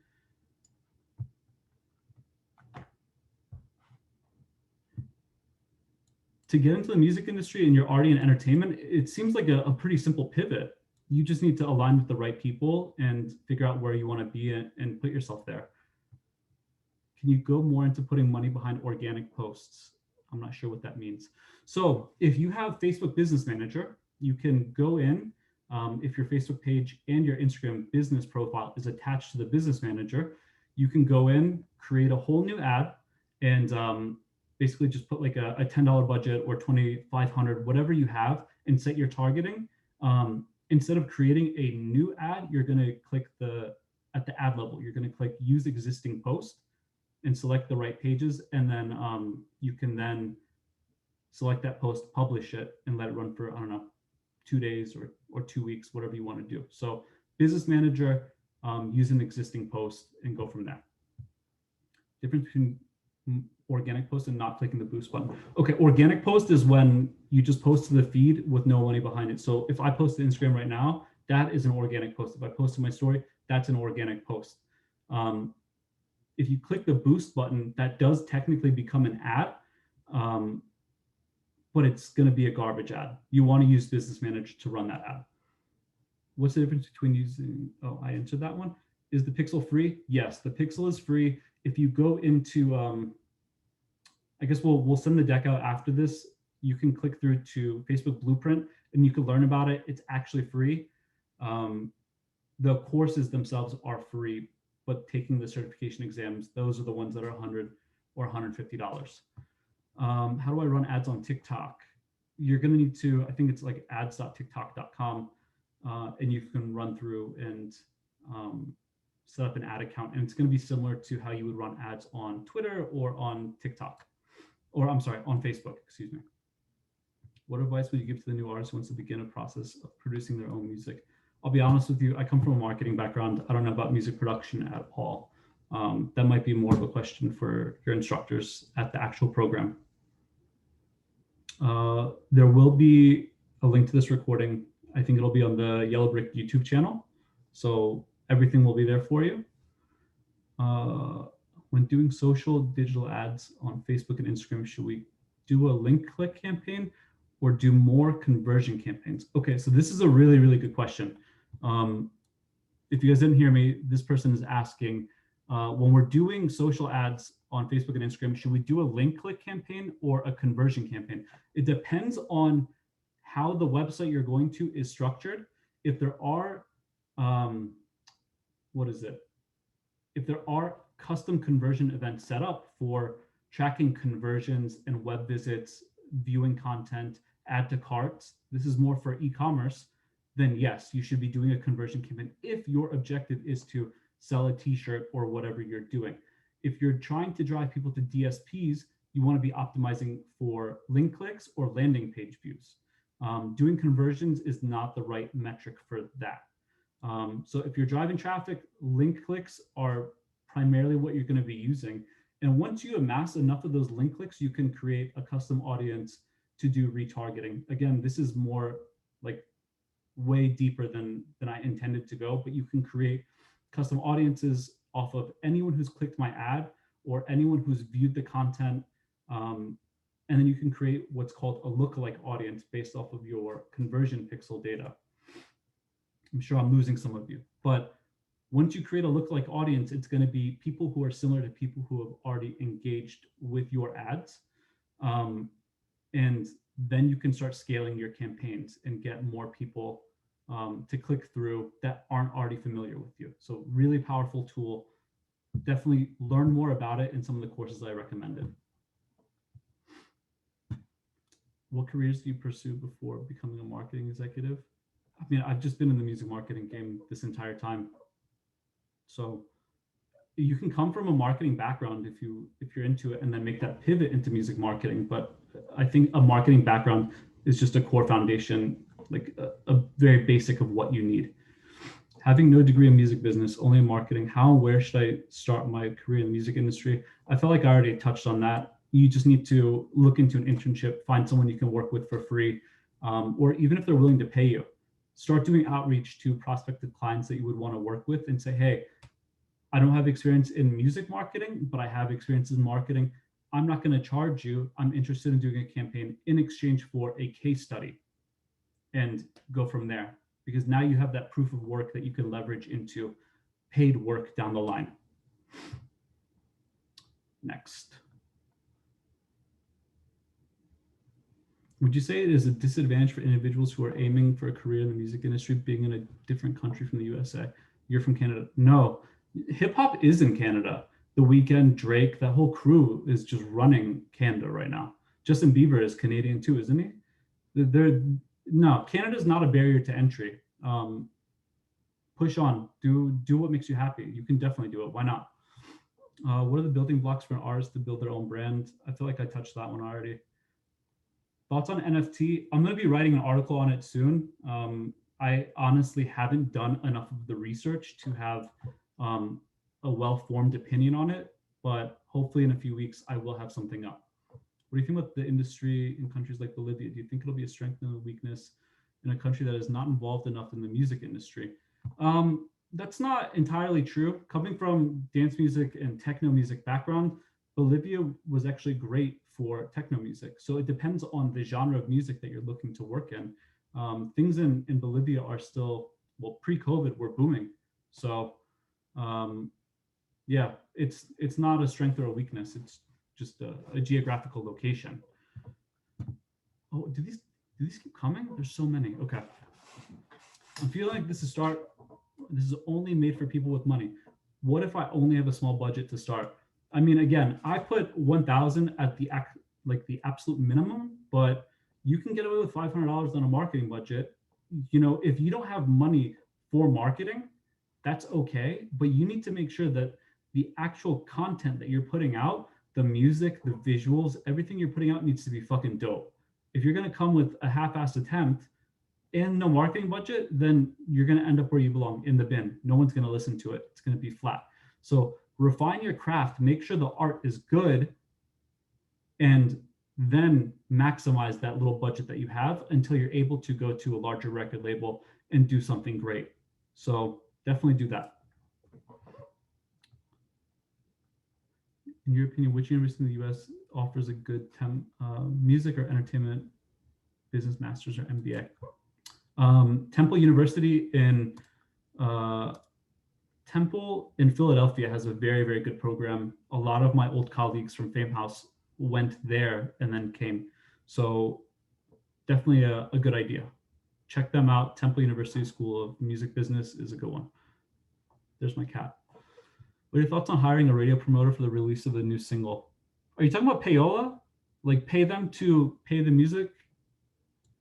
To get into the music industry and you're already in entertainment, it seems like a pretty simple pivot. You just need to align with the right people and figure out where you want to be and put yourself there. Can you go more into putting money behind organic posts? I'm not sure what that means. So if you have Facebook Business Manager, you can go in, if your Facebook page and your Instagram business profile is attached to the Business Manager, you can go in, create a whole new ad, and basically just put like a $10 budget or $2,500, whatever you have, and set your targeting. Instead of creating a new ad, you're going to click at the ad level, you're going to click use existing post and select the right pages. And then you can then select that post, publish it, and let it run for, I don't know, 2 days or 2 weeks, whatever you want to do. So Business Manager, use an existing post and go from there. Difference between organic post and not clicking the boost button. Okay, organic post is when you just post to the feed with no money behind it. So if I post to Instagram right now, that is an organic post. If I post to my story, that's an organic post. If you click the boost button, that does technically become an ad, but it's going to be a garbage ad. You want to use Business Manager to run that ad. What's the difference between using, oh, I answered that one. Is the pixel free? Yes, the pixel is free. If you go into, I guess we'll send the deck out after this. You can click through to Facebook Blueprint and you can learn about it. It's actually free. The courses themselves are free, but taking the certification exams, those are the ones that are $100 or $150. How do I run ads on TikTok? You're going to need to, I think it's like ads.tiktok.com, and you can run through and set up an ad account. And it's going to be similar to how you would run ads on Twitter or on TikTok, or I'm sorry, on Facebook, excuse me. What advice would you give to the new artist who wants to begin a process of producing their own music? I'll be honest with you, I come from a marketing background. I don't know about music production at all. That might be more of a question for your instructors at the actual program. There will be a link to this recording. I think it'll be on the Yellowbrick YouTube channel. So everything will be there for you. When doing social digital ads on Facebook and Instagram, should we do a link click campaign or do more conversion campaigns? Okay, so this is a really, really good question. If you guys didn't hear me, this person is asking, when we're doing social ads on Facebook and Instagram, should we do a link click campaign or a conversion campaign? It depends on how the website you're going to is structured. If there are, if there are custom conversion events set up for tracking conversions and web visits, viewing content, add to carts, this is more for e-commerce, then yes, you should be doing a conversion campaign if your objective is to sell a t-shirt or whatever you're doing. If you're trying to drive people to DSPs, you want to be optimizing for link clicks or landing page views. Doing conversions is not the right metric for that. So if you're driving traffic, link clicks are primarily what you're going to be using. And once you amass enough of those link clicks, you can create a custom audience to do retargeting. Again, this is more like way deeper than I intended to go, but you can create custom audiences off of anyone who's clicked my ad or anyone who's viewed the content. And then you can create what's called a lookalike audience based off of your conversion pixel data. I'm sure I'm losing some of you, but once you create a lookalike audience, it's going to be people who are similar to people who have already engaged with your ads. And then you can start scaling your campaigns and get more people to click through that aren't already familiar with you. So really powerful tool. Definitely learn more about it in some of the courses I recommended. What careers do you pursue before becoming a marketing executive? I mean, I've just been in the music marketing game this entire time. So you can come from a marketing background if you're into it and then make that pivot into music marketing. But I think a marketing background is just a core foundation, like a very basic of what you need. Having no degree in music business, only in marketing, how and where should I start my career in the music industry? I feel like I already touched on that. You just need to look into an internship, find someone you can work with for free, or even if they're willing to pay you, start doing outreach to prospective clients that you would want to work with and say, hey, I don't have experience in music marketing, but I have experience in marketing. I'm not going to charge you. I'm interested in doing a campaign in exchange for a case study, and go from there. Because now you have that proof of work that you can leverage into paid work down the line. Next. Would you say it is a disadvantage for individuals who are aiming for a career in the music industry being in a different country from the USA? You're from Canada. No, hip hop is in Canada. The Weeknd, Drake, that whole crew is just running Canada right now. Justin Bieber is Canadian too, isn't he? No, Canada is not a barrier to entry. Push on, do what makes you happy. You can definitely do it. Why not? What are the building blocks for an artist to build their own brand? I feel like I touched that one already. Thoughts on NFT? I'm going to be writing an article on it soon. I honestly haven't done enough of the research to have a well-formed opinion on it, but hopefully in a few weeks I will have something up. What do you think about the industry in countries like Bolivia? Do you think it'll be a strength and a weakness in a country that is not involved enough in the music industry? That's not entirely true. Coming from dance music and techno music background, Bolivia was actually great for techno music. So it depends on the genre of music that you're looking to work in. Things in Bolivia are still, well, pre-COVID were booming. So yeah, it's not a strength or a weakness. It's just a geographical location. Oh, do these keep coming? There's so many. Okay. I'm feeling like this is only made for people with money. What if I only have a small budget to start? I mean, again, I put 1,000 at the absolute minimum, but you can get away with $500 on a marketing budget. You know, if you don't have money for marketing, that's okay, but you need to make sure that the actual content that you're putting out, the music, the visuals, everything you're putting out needs to be fucking dope. If you're going to come with a half-assed attempt and no marketing budget, then you're going to end up where you belong, in the bin. No one's going to listen to it. It's going to be flat. So refine your craft, make sure the art is good, and then maximize that little budget that you have until you're able to go to a larger record label and do something great. So definitely do that. In your opinion, which university in the US offers a good music or entertainment business master's or MBA? Temple University in Philadelphia has a very, very good program. A lot of my old colleagues from Fame House went there and then came. So definitely a good idea. Check them out. Temple University School of Music Business is a good one. There's my cat. What are your thoughts on hiring a radio promoter for the release of the new single? Are you talking about payola? Like pay them to pay the music?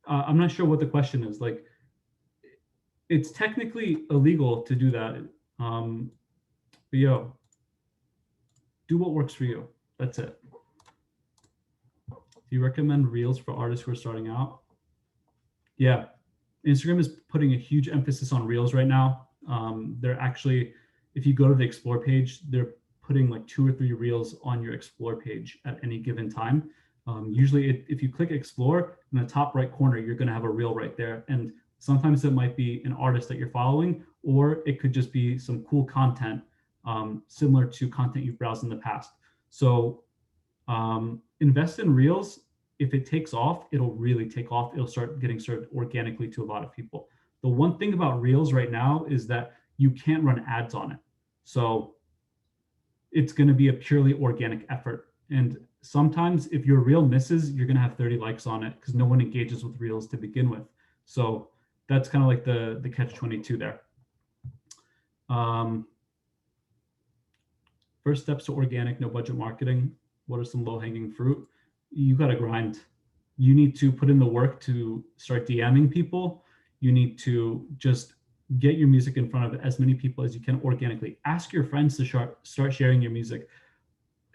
I'm not sure what the question is. Like, it's technically illegal to do that. But yo, do what works for you. That's it. Do you recommend Reels for artists who are starting out? Yeah, Instagram is putting a huge emphasis on Reels right now. They're actually, if you go to the Explore page, they're putting like 2 or 3 Reels on your Explore page at any given time. Usually if you click Explore, in the top right corner, you're going to have a Reel right there. And sometimes it might be an artist that you're following, or it could just be some cool content similar to content you've browsed in the past. So invest in Reels. If it takes off, it'll really take off. It'll start getting served organically to a lot of people. The one thing about Reels right now is that you can't run ads on it. So it's going to be a purely organic effort. And sometimes if your Reel misses, you're going to have 30 likes on it because no one engages with Reels to begin with. So that's kind of like the catch-22 there. First steps to organic, no budget marketing. What are some low-hanging fruit? You got to grind. You need to put in the work to start DMing people. You need to just get your music in front of as many people as you can organically. Ask your friends to start sharing your music.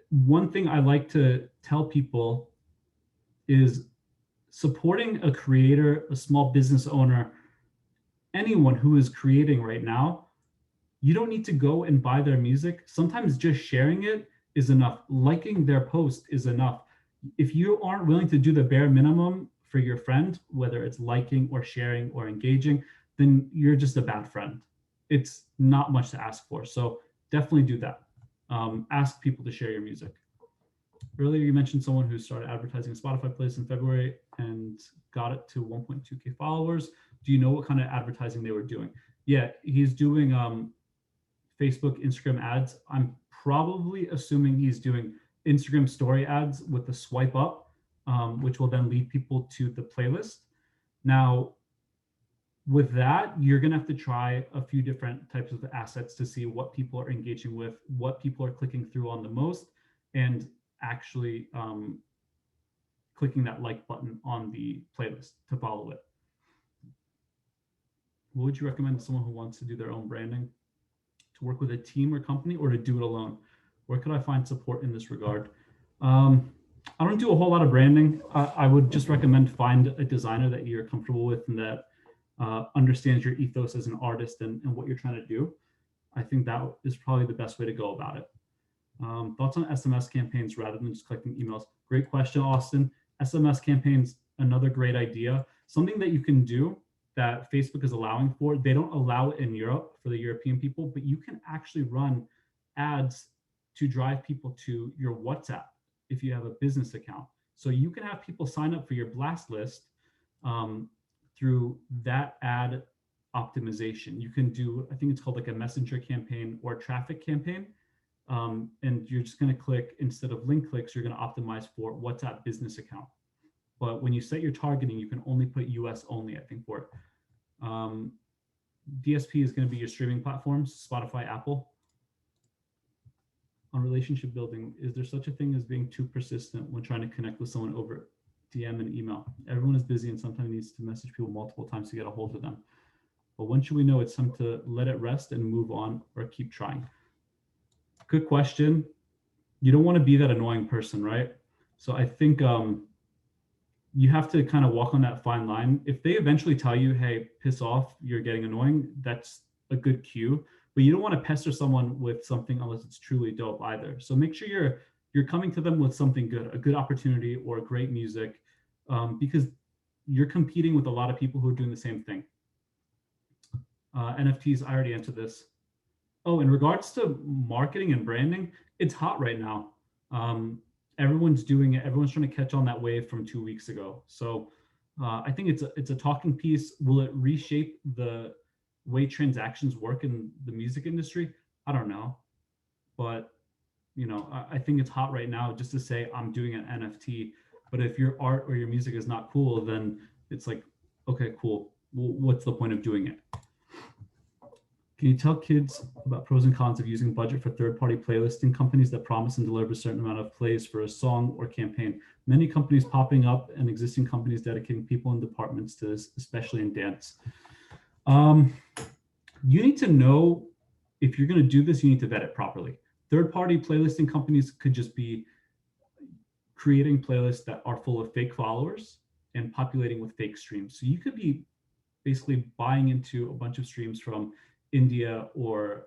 One thing I like to tell people is supporting a creator, a small business owner, anyone who is creating right now. You don't need to go and buy their music. Sometimes just sharing it is enough. Liking their post is enough. If you aren't willing to do the bare minimum for your friend, whether it's liking or sharing or engaging, then you're just a bad friend. It's not much to ask for. So definitely do that. Ask people to share your music. Earlier, you mentioned someone who started advertising Spotify playlist in February and got it to 1.2K followers. Do you know what kind of advertising they were doing? Yeah, he's doing Facebook, Instagram ads. I'm probably assuming he's doing Instagram story ads with the swipe up, which will then lead people to the playlist. Now, with that, you're going to have to try a few different types of assets to see what people are engaging with, what people are clicking through on the most, and actually clicking that like button on the playlist to follow it. What would you recommend to someone who wants to do their own branding? To work with a team or company, or to do it alone? Where could I find support in this regard? I don't do a whole lot of branding. I would just recommend find a designer that you're comfortable with and that understands your ethos as an artist and what you're trying to do. I think that is probably the best way to go about it. Thoughts on SMS campaigns rather than just collecting emails? Great question, Austin. SMS campaigns, another great idea. Something that you can do that Facebook is allowing for. They don't allow it in Europe for the European people, but you can actually run ads to drive people to your WhatsApp if you have a business account. So you can have people sign up for your blast list through that ad optimization. You can do, I think it's called like a messenger campaign or traffic campaign. And you're just going to click, instead of link clicks, you're going to optimize for WhatsApp business account. But when you set your targeting, you can only put US only, I think, for it. DSP is going to be your streaming platforms, Spotify, Apple. On relationship building, is there such a thing as being too persistent when trying to connect with someone over DM and email? Everyone is busy and sometimes needs to message people multiple times to get a hold of them. But when should we know it's time to let it rest and move on, or keep trying? Good question. You don't want to be that annoying person, right? So I think you have to kind of walk on that fine line. If they eventually tell you, hey, piss off, you're getting annoying, that's a good cue. But you don't want to pester someone with something unless it's truly dope either. So make sure you're coming to them with something good, a good opportunity or great music, because you're competing with a lot of people who are doing the same thing. NFTs, I already answered this. Oh, in regards to marketing and branding, it's hot right now. Everyone's doing it. Everyone's trying to catch on that wave from 2 weeks ago. So I think it's a talking piece. Will it reshape the way transactions work in the music industry? I don't know. But, you know, I think it's hot right now just to say I'm doing an NFT. But if your art or your music is not cool, then it's like, okay, cool. Well, what's the point of doing it? Can you tell kids about pros and cons of using budget for third-party playlisting companies that promise and deliver a certain amount of plays for a song or campaign? Many companies popping up and existing companies dedicating people and departments to this, especially in dance. You need to know if you're going to do this, you need to vet it properly. Third-party playlisting companies could just be creating playlists that are full of fake followers and populating with fake streams. So you could be basically buying into a bunch of streams from India or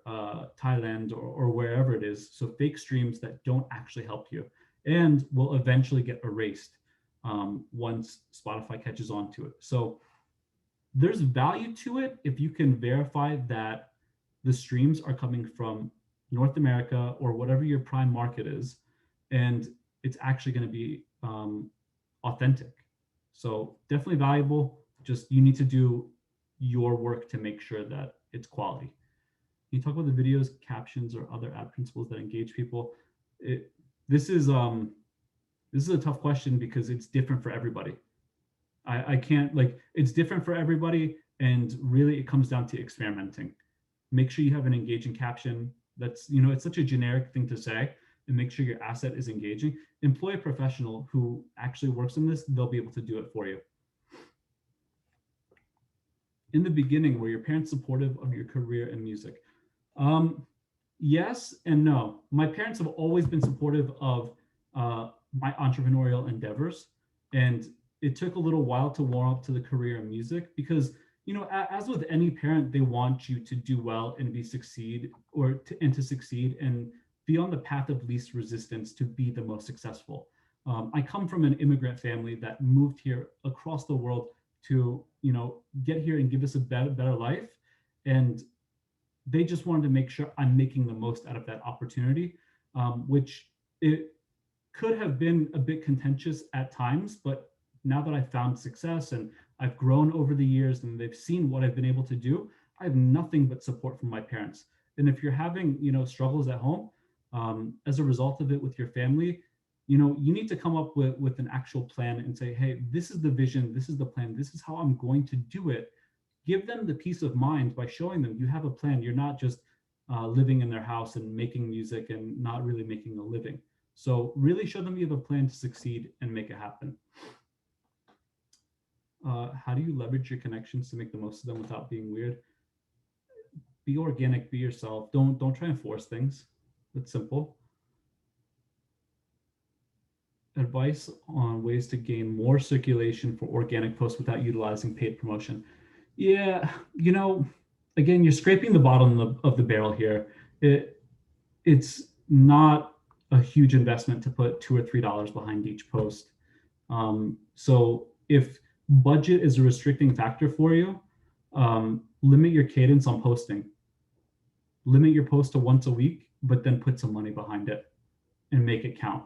Thailand or wherever it is. So fake streams that don't actually help you and will eventually get erased once Spotify catches on to it. So there's value to it if you can verify that the streams are coming from North America or whatever your prime market is, and it's actually going to be authentic. So definitely valuable. Just you need to do your work to make sure that it's quality. Can you talk about the videos, captions, or other ad principles that engage people? This is a tough question because it's different for everybody. I can't, like, it's different for everybody, and really it comes down to experimenting. Make sure you have an engaging caption. That's, you know, it's such a generic thing to say, and make sure your asset is engaging. Employ a professional who actually works in this. They'll be able to do it for you. In the beginning, were your parents supportive of your career in music? Yes and no. My parents have always been supportive of my entrepreneurial endeavors. And it took a little while to warm up to the career in music because, as with any parent, they want you to do well and to succeed and be on the path of least resistance to be the most successful. I come from an immigrant family that moved here across the world to, get here and give us a better life. And they just wanted to make sure I'm making the most out of that opportunity, which it could have been a bit contentious at times, but now that I've found success and I've grown over the years and they've seen what I've been able to do, I have nothing but support from my parents. And if you're having, struggles at home, as a result of it with your family, you need to come up with an actual plan and say, hey, this is the vision, this is the plan, this is how I'm going to do it. Give them the peace of mind by showing them you have a plan. You're not just living in their house and making music and not really making a living. So really show them you have a plan to succeed and make it happen. How do you leverage your connections to make the most of them without being weird? Be organic, be yourself. Don't try and force things. It's simple. Advice on ways to gain more circulation for organic posts without utilizing paid promotion. Yeah, again, you're scraping the bottom of the barrel here. It's not a huge investment to put $2 or $3 behind each post. So if budget is a restricting factor for you, limit your cadence on posting. Limit your post to once a week, but then put some money behind it and make it count.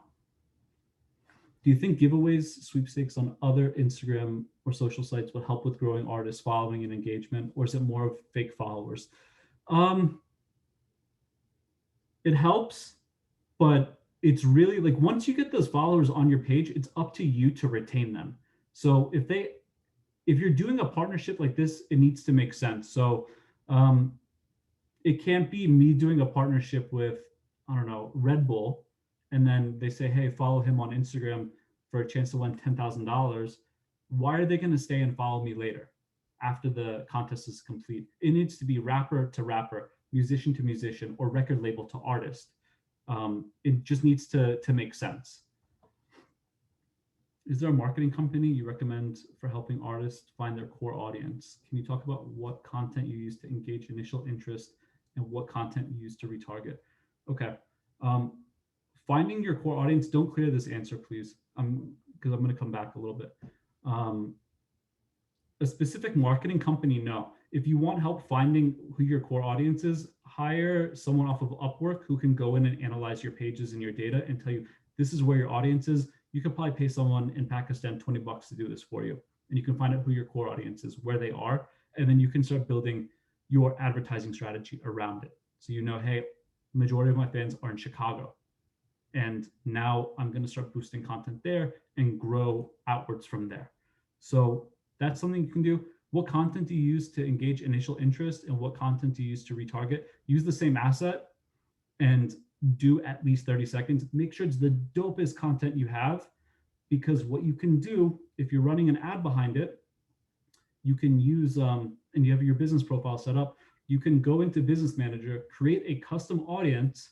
Do you think giveaways, sweepstakes on other Instagram or social sites would help with growing artists following and engagement, or is it more of fake followers? It helps, but it's really like once you get those followers on your page, it's up to you to retain them. So if you're doing a partnership like this, it needs to make sense. So it can't be me doing a partnership with, I don't know, Red Bull, and then they say, hey, follow him on Instagram for a chance to win $10,000. Why are they going to stay and follow me later after the contest is complete? It needs to be rapper to rapper, musician to musician, or record label to artist. It just needs to make sense. Is there a marketing company you recommend for helping artists find their core audience? Can you talk about what content you use to engage initial interest and what content you use to retarget? Okay. Finding your core audience, don't clear this answer, please, because I'm going to come back a little bit. A specific marketing company, no. If you want help finding who your core audience is, hire someone off of Upwork who can go in and analyze your pages and your data and tell you, this is where your audience is. You could probably pay someone in Pakistan $20 to do this for you. And you can find out who your core audience is, where they are, and then you can start building your advertising strategy around it. So hey, majority of my fans are in Chicago. And now I'm going to start boosting content there and grow outwards from there. So that's something you can do. What content do you use to engage initial interest and what content do you use to retarget? Use the same asset and do at least 30 seconds. Make sure it's the dopest content you have, because what you can do if you're running an ad behind it, you can use, and you have your business profile set up, you can go into Business Manager, create a custom audience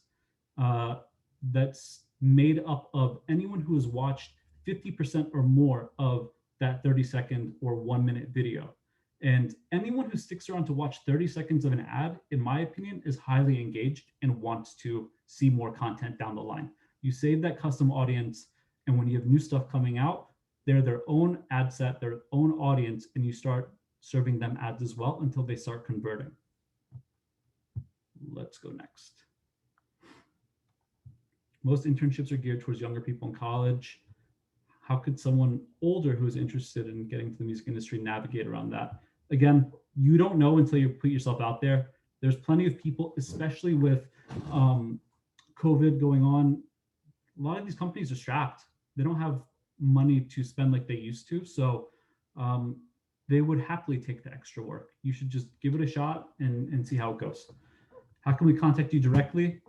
that's made up of anyone who has watched 50% or more of that 30-second or 1-minute video. And anyone who sticks around to watch 30 seconds of an ad, in my opinion, is highly engaged and wants to see more content down the line. You save that custom audience, and when you have new stuff coming out, they're their own ad set, their own audience, and you start serving them ads as well until they start converting. Let's go next. Most internships are geared towards younger people in college. How could someone older who is interested in getting to the music industry navigate around that? Again, you don't know until you put yourself out there. There's plenty of people, especially with COVID going on. A lot of these companies are strapped. They don't have money to spend like they used to. So they would happily take the extra work. You should just give it a shot and see how it goes. How can we contact you directly?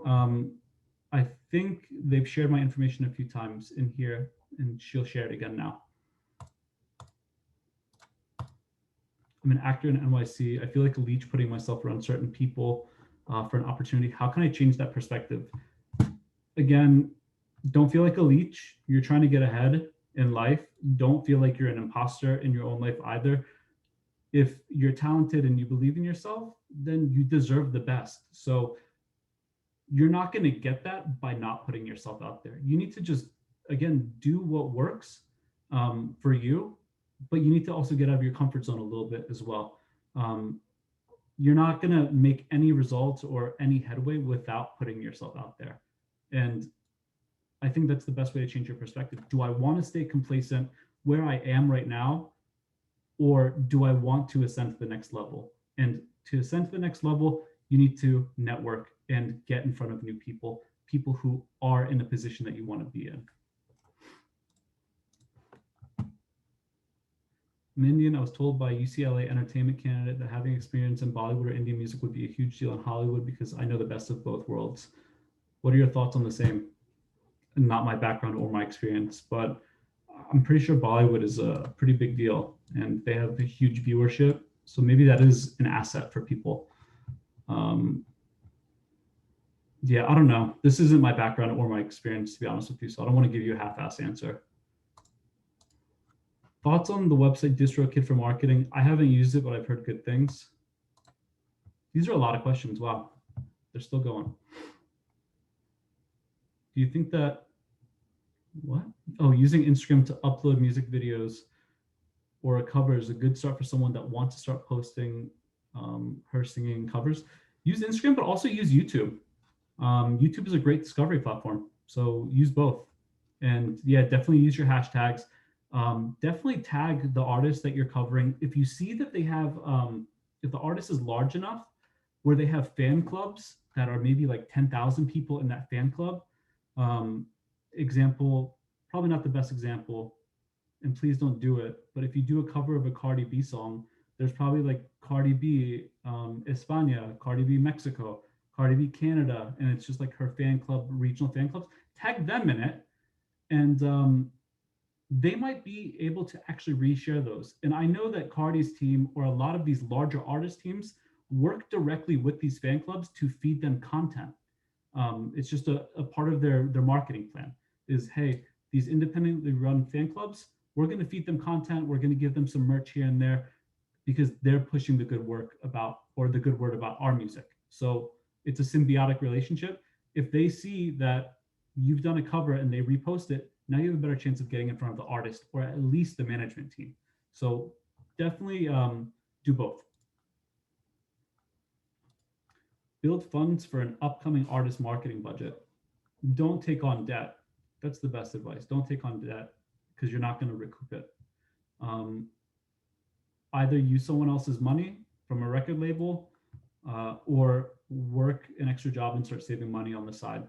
I think they've shared my information a few times in here, and she'll share it again now. I'm an actor in NYC. I feel like a leech putting myself around certain people for an opportunity. How can I change that perspective? Again, don't feel like a leech. You're trying to get ahead, in life. Don't feel like you're an imposter in your own life either. If you're talented and you believe in yourself, then you deserve the best. So you're not going to get that by not putting yourself out there. You need to just, again, do what works for you, but you need to also get out of your comfort zone a little bit as well. You're not going to make any results or any headway without putting yourself out there. And I think that's the best way to change your perspective. Do I want to stay complacent where I am right now? Or do I want to ascend to the next level? And to ascend to the next level, you need to network and get in front of new people, people who are in a position that you want to be in. Mindian, I was told by UCLA entertainment candidate that having experience in Bollywood or Indian music would be a huge deal in Hollywood because I know the best of both worlds. What are your thoughts on the same? Not my background or my experience, but I'm pretty sure Bollywood is a pretty big deal and they have a huge viewership. So maybe that is an asset for people. Yeah, I don't know. This isn't my background or my experience, to be honest with you. So I don't want to give you a half-ass answer. Thoughts on the website DistroKid for marketing? I haven't used it, but I've heard good things. These are a lot of questions. Wow, they're still going. Do you think that, what? Oh, using Instagram to upload music videos or a cover is a good start for someone that wants to start posting her singing covers. Use Instagram, but also use YouTube. YouTube is a great discovery platform. So use both. And yeah, definitely use your hashtags. Definitely tag the artist that you're covering. If you see that they have, if the artist is large enough where they have fan clubs that are maybe like 10,000 people in that fan club, example, probably not the best example, and please don't do it, but if you do a cover of a Cardi B song, there's probably like Cardi B España, Cardi B Mexico, Cardi B Canada, and it's just like her fan club, regional fan clubs. Tag them in it, and they might be able to actually reshare those. And I know that Cardi's team or a lot of these larger artist teams work directly with these fan clubs to feed them content. It's just a part of their marketing plan is, hey, these independently run fan clubs, we're going to feed them content. We're going to give them some merch here and there because they're pushing the good work about, or the good word about our music. So it's a symbiotic relationship. If they see that you've done a cover and they repost it, now you have a better chance of getting in front of the artist or at least the management team. So definitely do both. Build funds for an upcoming artist marketing budget. Don't take on debt. That's the best advice. Don't take on debt because you're not going to recoup it. Either use someone else's money from a record label or work an extra job and start saving money on the side.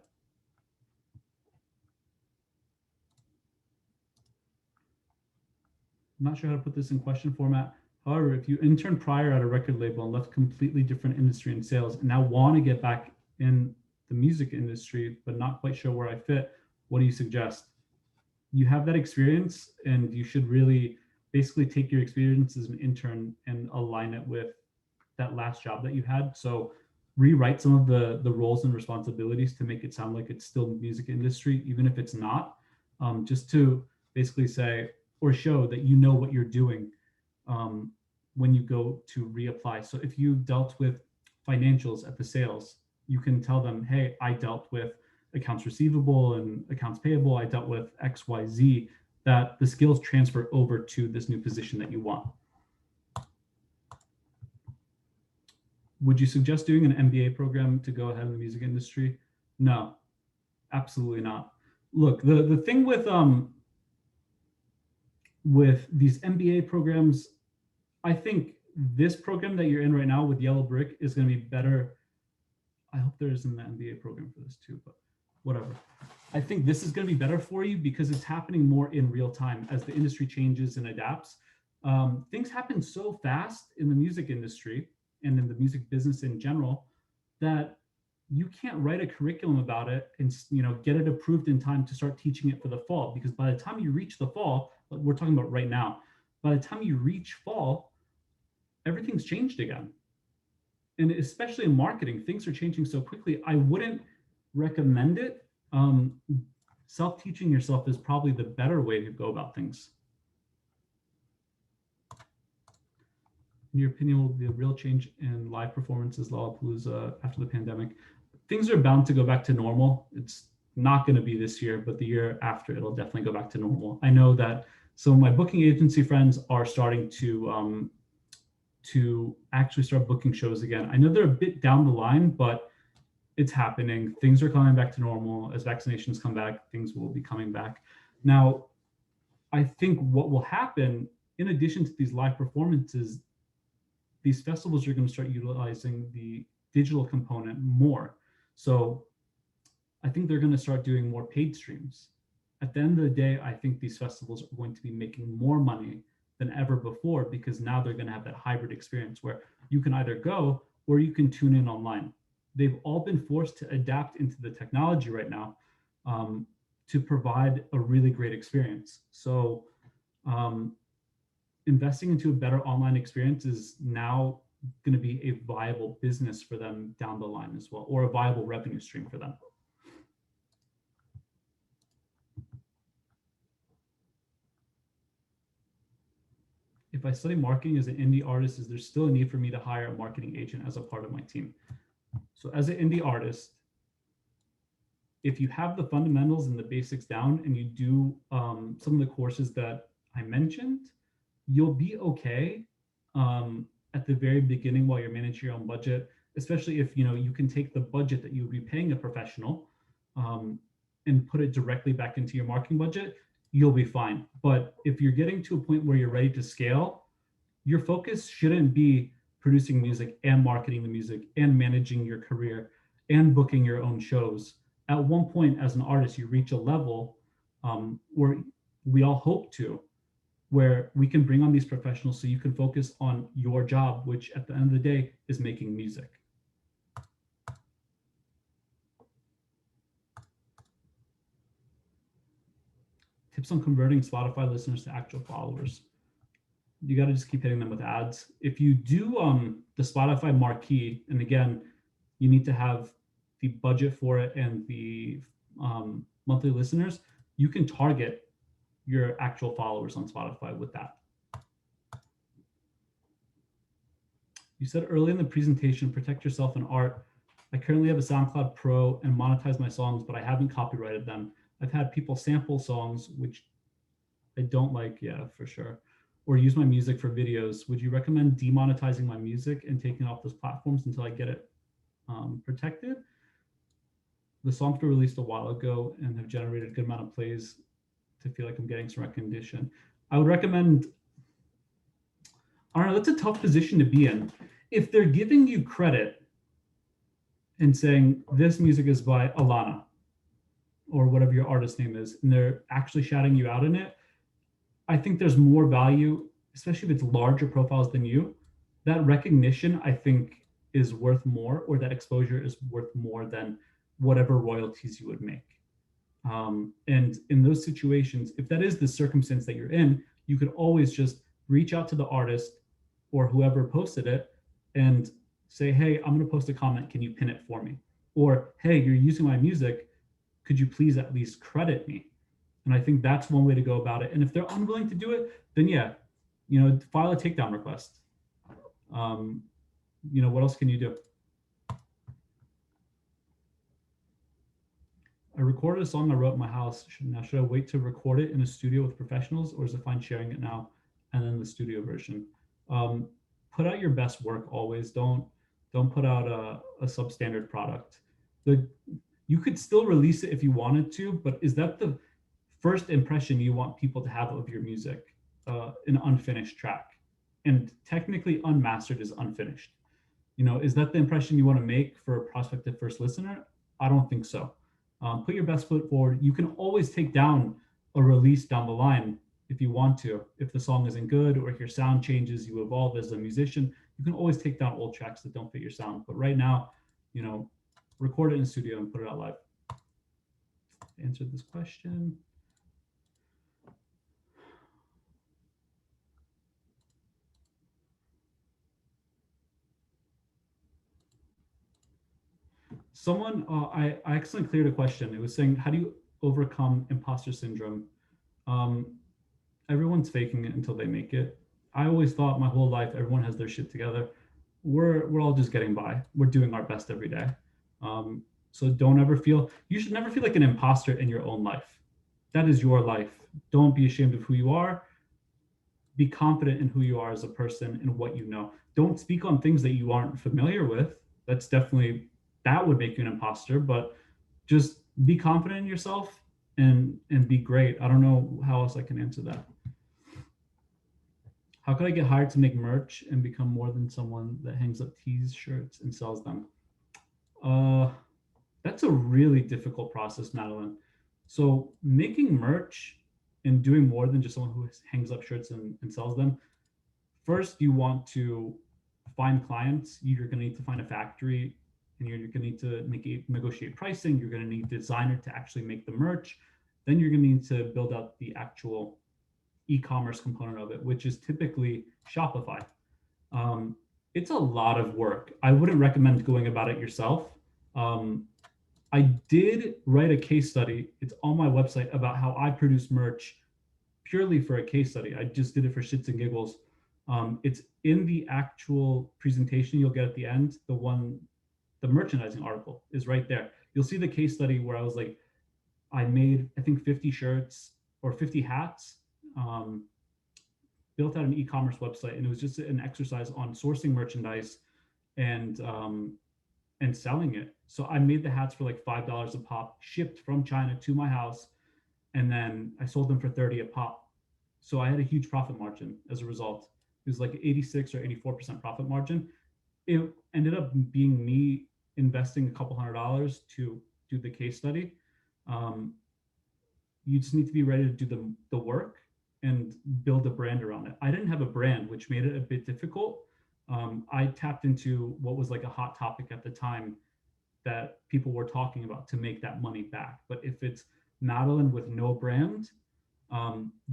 I'm not sure how to put this in question format. However, if you interned prior at a record label and left completely different industry and sales and now want to get back in the music industry, but not quite sure where I fit, what do you suggest? You have that experience and you should really basically take your experience as an intern and align it with that last job that you had. So rewrite some of the roles and responsibilities to make it sound like it's still music industry, even if it's not, just to basically say or show that you know what you're doing when you go to reapply. So if you dealt with financials at the sales, you can tell them, hey, I dealt with accounts receivable and accounts payable. I dealt with X, Y, Z, that the skills transfer over to this new position that you want. Would you suggest doing an MBA program to go ahead in the music industry? No, absolutely not. Look, the thing with these MBA programs, I think this program that you're in right now with Yellowbrick is going to be better. I hope there isn't an MBA program for this too, but whatever. I think this is going to be better for you because it's happening more in real time as the industry changes and adapts. Things happen so fast in the music industry and in the music business in general that you can't write a curriculum about it and get it approved in time to start teaching it for the fall, because by the time you reach the fall, we're talking about right now, by the time you reach fall, everything's changed again. And especially in marketing, things are changing so quickly. I wouldn't recommend it. self-teaching yourself is probably the better way to go about things. In your opinion, will be a real change in live performances, Lollapalooza, after the pandemic? Things are bound to go back to normal. It's not going to be this year, but the year after, it'll definitely go back to normal. I know that some of my booking agency friends are starting to actually start booking shows again. I know they're a bit down the line, but it's happening. Things are coming back to normal. As vaccinations come back, things will be coming back. Now, I think what will happen, in addition to these live performances, these festivals are going to start utilizing the digital component more. So I think they're going to start doing more paid streams. At the end of the day, I think these festivals are going to be making more money than ever before, because now they're going to have that hybrid experience where you can either go or you can tune in online. They've all been forced to adapt into the technology right now, to provide a really great experience. So investing into a better online experience is now going to be a viable business for them down the line as well, or a viable revenue stream for them. If I study marketing as an indie artist, is there still a need for me to hire a marketing agent as a part of my team? So as an indie artist, if you have the fundamentals and the basics down and you do some of the courses that I mentioned, you'll be okay at the very beginning while you're managing your own budget, especially if you can take the budget that you would be paying a professional and put it directly back into your marketing budget, you'll be fine. But if you're getting to a point where you're ready to scale, your focus shouldn't be producing music and marketing the music and managing your career and booking your own shows. At one point, as an artist, you reach a level where we all hope to, where we can bring on these professionals so you can focus on your job, which at the end of the day is making music. Tips on converting Spotify listeners to actual followers. You got to just keep hitting them with ads. If you do the Spotify marquee, and again, you need to have the budget for it and the monthly listeners, you can target your actual followers on Spotify with that. You said early in the presentation, protect yourself in art. I currently have a SoundCloud Pro and monetize my songs, but I haven't copyrighted them. I've had people sample songs, which I don't like, yeah, for sure, or use my music for videos. Would you recommend demonetizing my music and taking it off those platforms until I get it protected? The songs were released a while ago and have generated a good amount of plays to feel like I'm getting some recognition. I would recommend, I don't know, that's a tough position to be in. If they're giving you credit and saying this music is by Alana or whatever your artist name is, and they're actually shouting you out in it, I think there's more value, especially if it's larger profiles than you. That recognition, I think, is worth more, or that exposure is worth more than whatever royalties you would make. And in those situations, if that is the circumstance that you're in, you could always just reach out to the artist or whoever posted it and say, hey, I'm going to post a comment. Can you pin it for me? Or, hey, you're using my music. Could you please at least credit me? And I think that's one way to go about it. And if they're unwilling to do it, then yeah, file a takedown request. What else can you do? I recorded a song I wrote in my house. Should I wait to record it in a studio with professionals, or is it fine sharing it now and then the studio version? Put out your best work always. Don't put out a substandard product. You could still release it if you wanted to, but is that the first impression you want people to have of your music? An unfinished track, and technically unmastered is unfinished. Is that the impression you want to make for a prospective first listener? I don't think so. Put your best foot forward. You can always take down a release down the line if you want to. If the song isn't good, or if your sound changes, you evolve as a musician, you can always take down old tracks that don't fit your sound. But right now, record it in the studio and put it out live. Answered this question. Someone, I accidentally cleared a question. It was saying, how do you overcome imposter syndrome. Um, Everyone's faking it until they make it. I always thought my whole life everyone has their shit together. We're all just getting by. We're doing our best every day. Um, so don't ever feel you should never feel like an imposter in your own life. That is your life. Don't be ashamed of who you are. Be confident in who you are as a person and what you know. Don't speak on things that you aren't familiar with. That's definitely that would make you an imposter, but just be confident in yourself and be great. I don't know how else I can answer that. How could I get hired to make merch and become more than someone that hangs up tees, shirts, and sells them? Uh, that's a really difficult process, Madeline. So making merch and doing more than just someone who hangs up shirts and sells them. First, you want to find clients. You're going to need to find a factory, and you're going to need to negotiate pricing. You're going to need a designer to actually make the merch. Then you're going to need to build out the actual e-commerce component of it, which is typically Shopify. Um, it's a lot of work. I wouldn't recommend going about it yourself. Um, I did write a case study. It's on my website about how I produce merch purely for a case study. I just did it for shits and giggles. It's in the actual presentation you'll get at the end. The merchandising article is right there. You'll see the case study where I was like, I made, I think 50 shirts or 50 hats, um, built out an e-commerce website, and it was just an exercise on sourcing merchandise and and selling it. So I made the hats for like $5 a pop, shipped from China to my house, and then I sold them for 30 a pop. So I had a huge profit margin as a result. It was like 86 or 84% profit margin. It ended up being me investing a couple $100 to do the case study. Um, you just need to be ready to do the work and build a brand around it. I didn't have a brand, which made it a bit difficult. I tapped into what was like a hot topic at the time that people were talking about to make that money back. But if it's Madeline with no brand,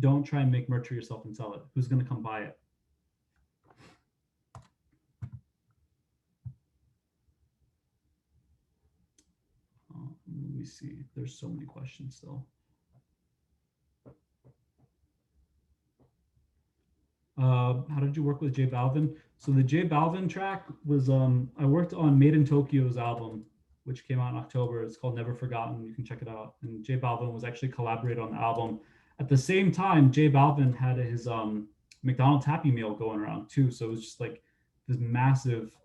don't try and make merch for yourself and sell it. Who's going to come buy it? Let me see. There's so many questions still. How did you work with J Balvin? So the J Balvin track was I worked on Made in Tokyo's album, which came out in October. It's called Never Forgotten. You can check it out. And J Balvin was actually collaborated on the album. At the same time, J Balvin had his McDonald's Happy Meal going around too. So it was just like this massive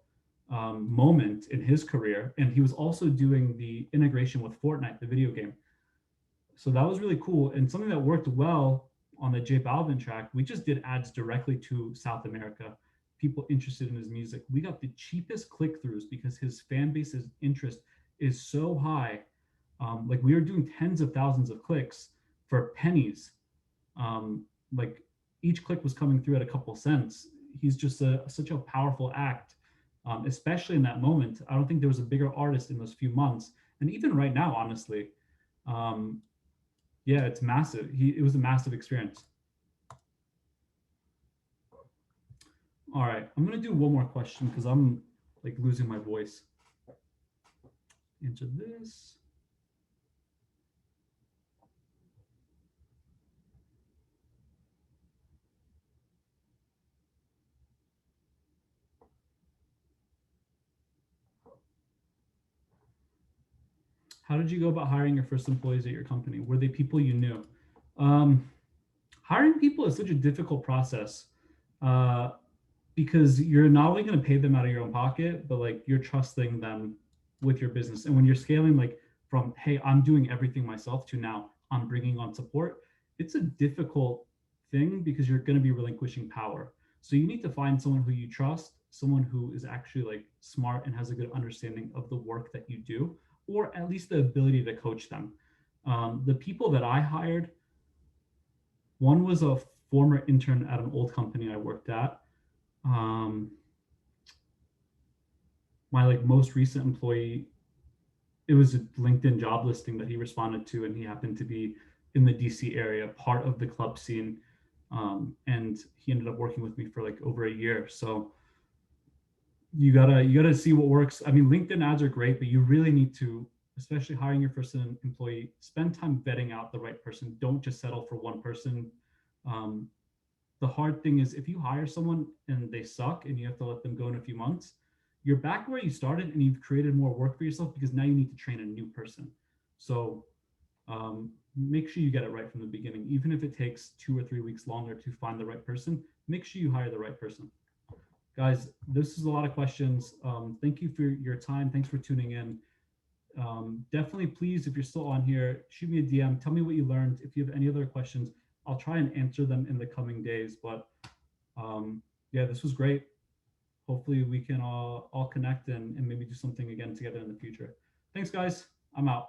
moment in his career. And he was also doing the integration with Fortnite, the video game. So that was really cool. And something that worked well on the J Balvin track, we just did ads directly to South America, people interested in his music. We got the cheapest click throughs because his fan base's interest is so high. Like we were doing tens of thousands of clicks for pennies. Like each click was coming through at a couple cents. He's just such a powerful act, especially in that moment. I don't think there was a bigger artist in those few months. And even right now, honestly, um, yeah, it's massive. It was a massive experience. All right, I'm gonna do one more question because I'm like losing my voice. Answer this. How did you go about hiring your first employees at your company? Were they people you knew? Um, Hiring people is such a difficult process uh, because you're not only going to pay them out of your own pocket, but like you're trusting them with your business. And when you're scaling, like from, hey, I'm doing everything myself to now I'm bringing on support, it's a difficult thing because you're going to be relinquishing power. So you need to find someone who you trust, someone who is actually like smart and has a good understanding of the work that you do, or at least the ability to coach them. The people that I hired, one was a former intern at an old company I worked at. Um, my like most recent employee, it was a LinkedIn job listing that he responded to, and he happened to be in the DC area, part of the club scene. And he ended up working with me for like over a year. So you gotta see what works. I mean, LinkedIn ads are great, but you really need to especially hiring your first employee, spend time vetting out the right person. Don't just settle for one person. Um, the hard thing is if you hire someone and they suck and you have to let them go in a few months, you're back where you started and you've created more work for yourself because now you need to train a new person. So make sure you get it right from the beginning. Even if it takes 2 or 3 weeks longer to find the right person, make sure you hire the right person. Guys, this is a lot of questions. Thank you for your time. Thanks for tuning in. Definitely, please, if you're still on here, shoot me a DM. Tell me what you learned. If you have any other questions, I'll try and answer them in the coming days. But yeah, this was great. Hopefully, we can all connect and maybe do something again together in the future. Thanks, guys. I'm out.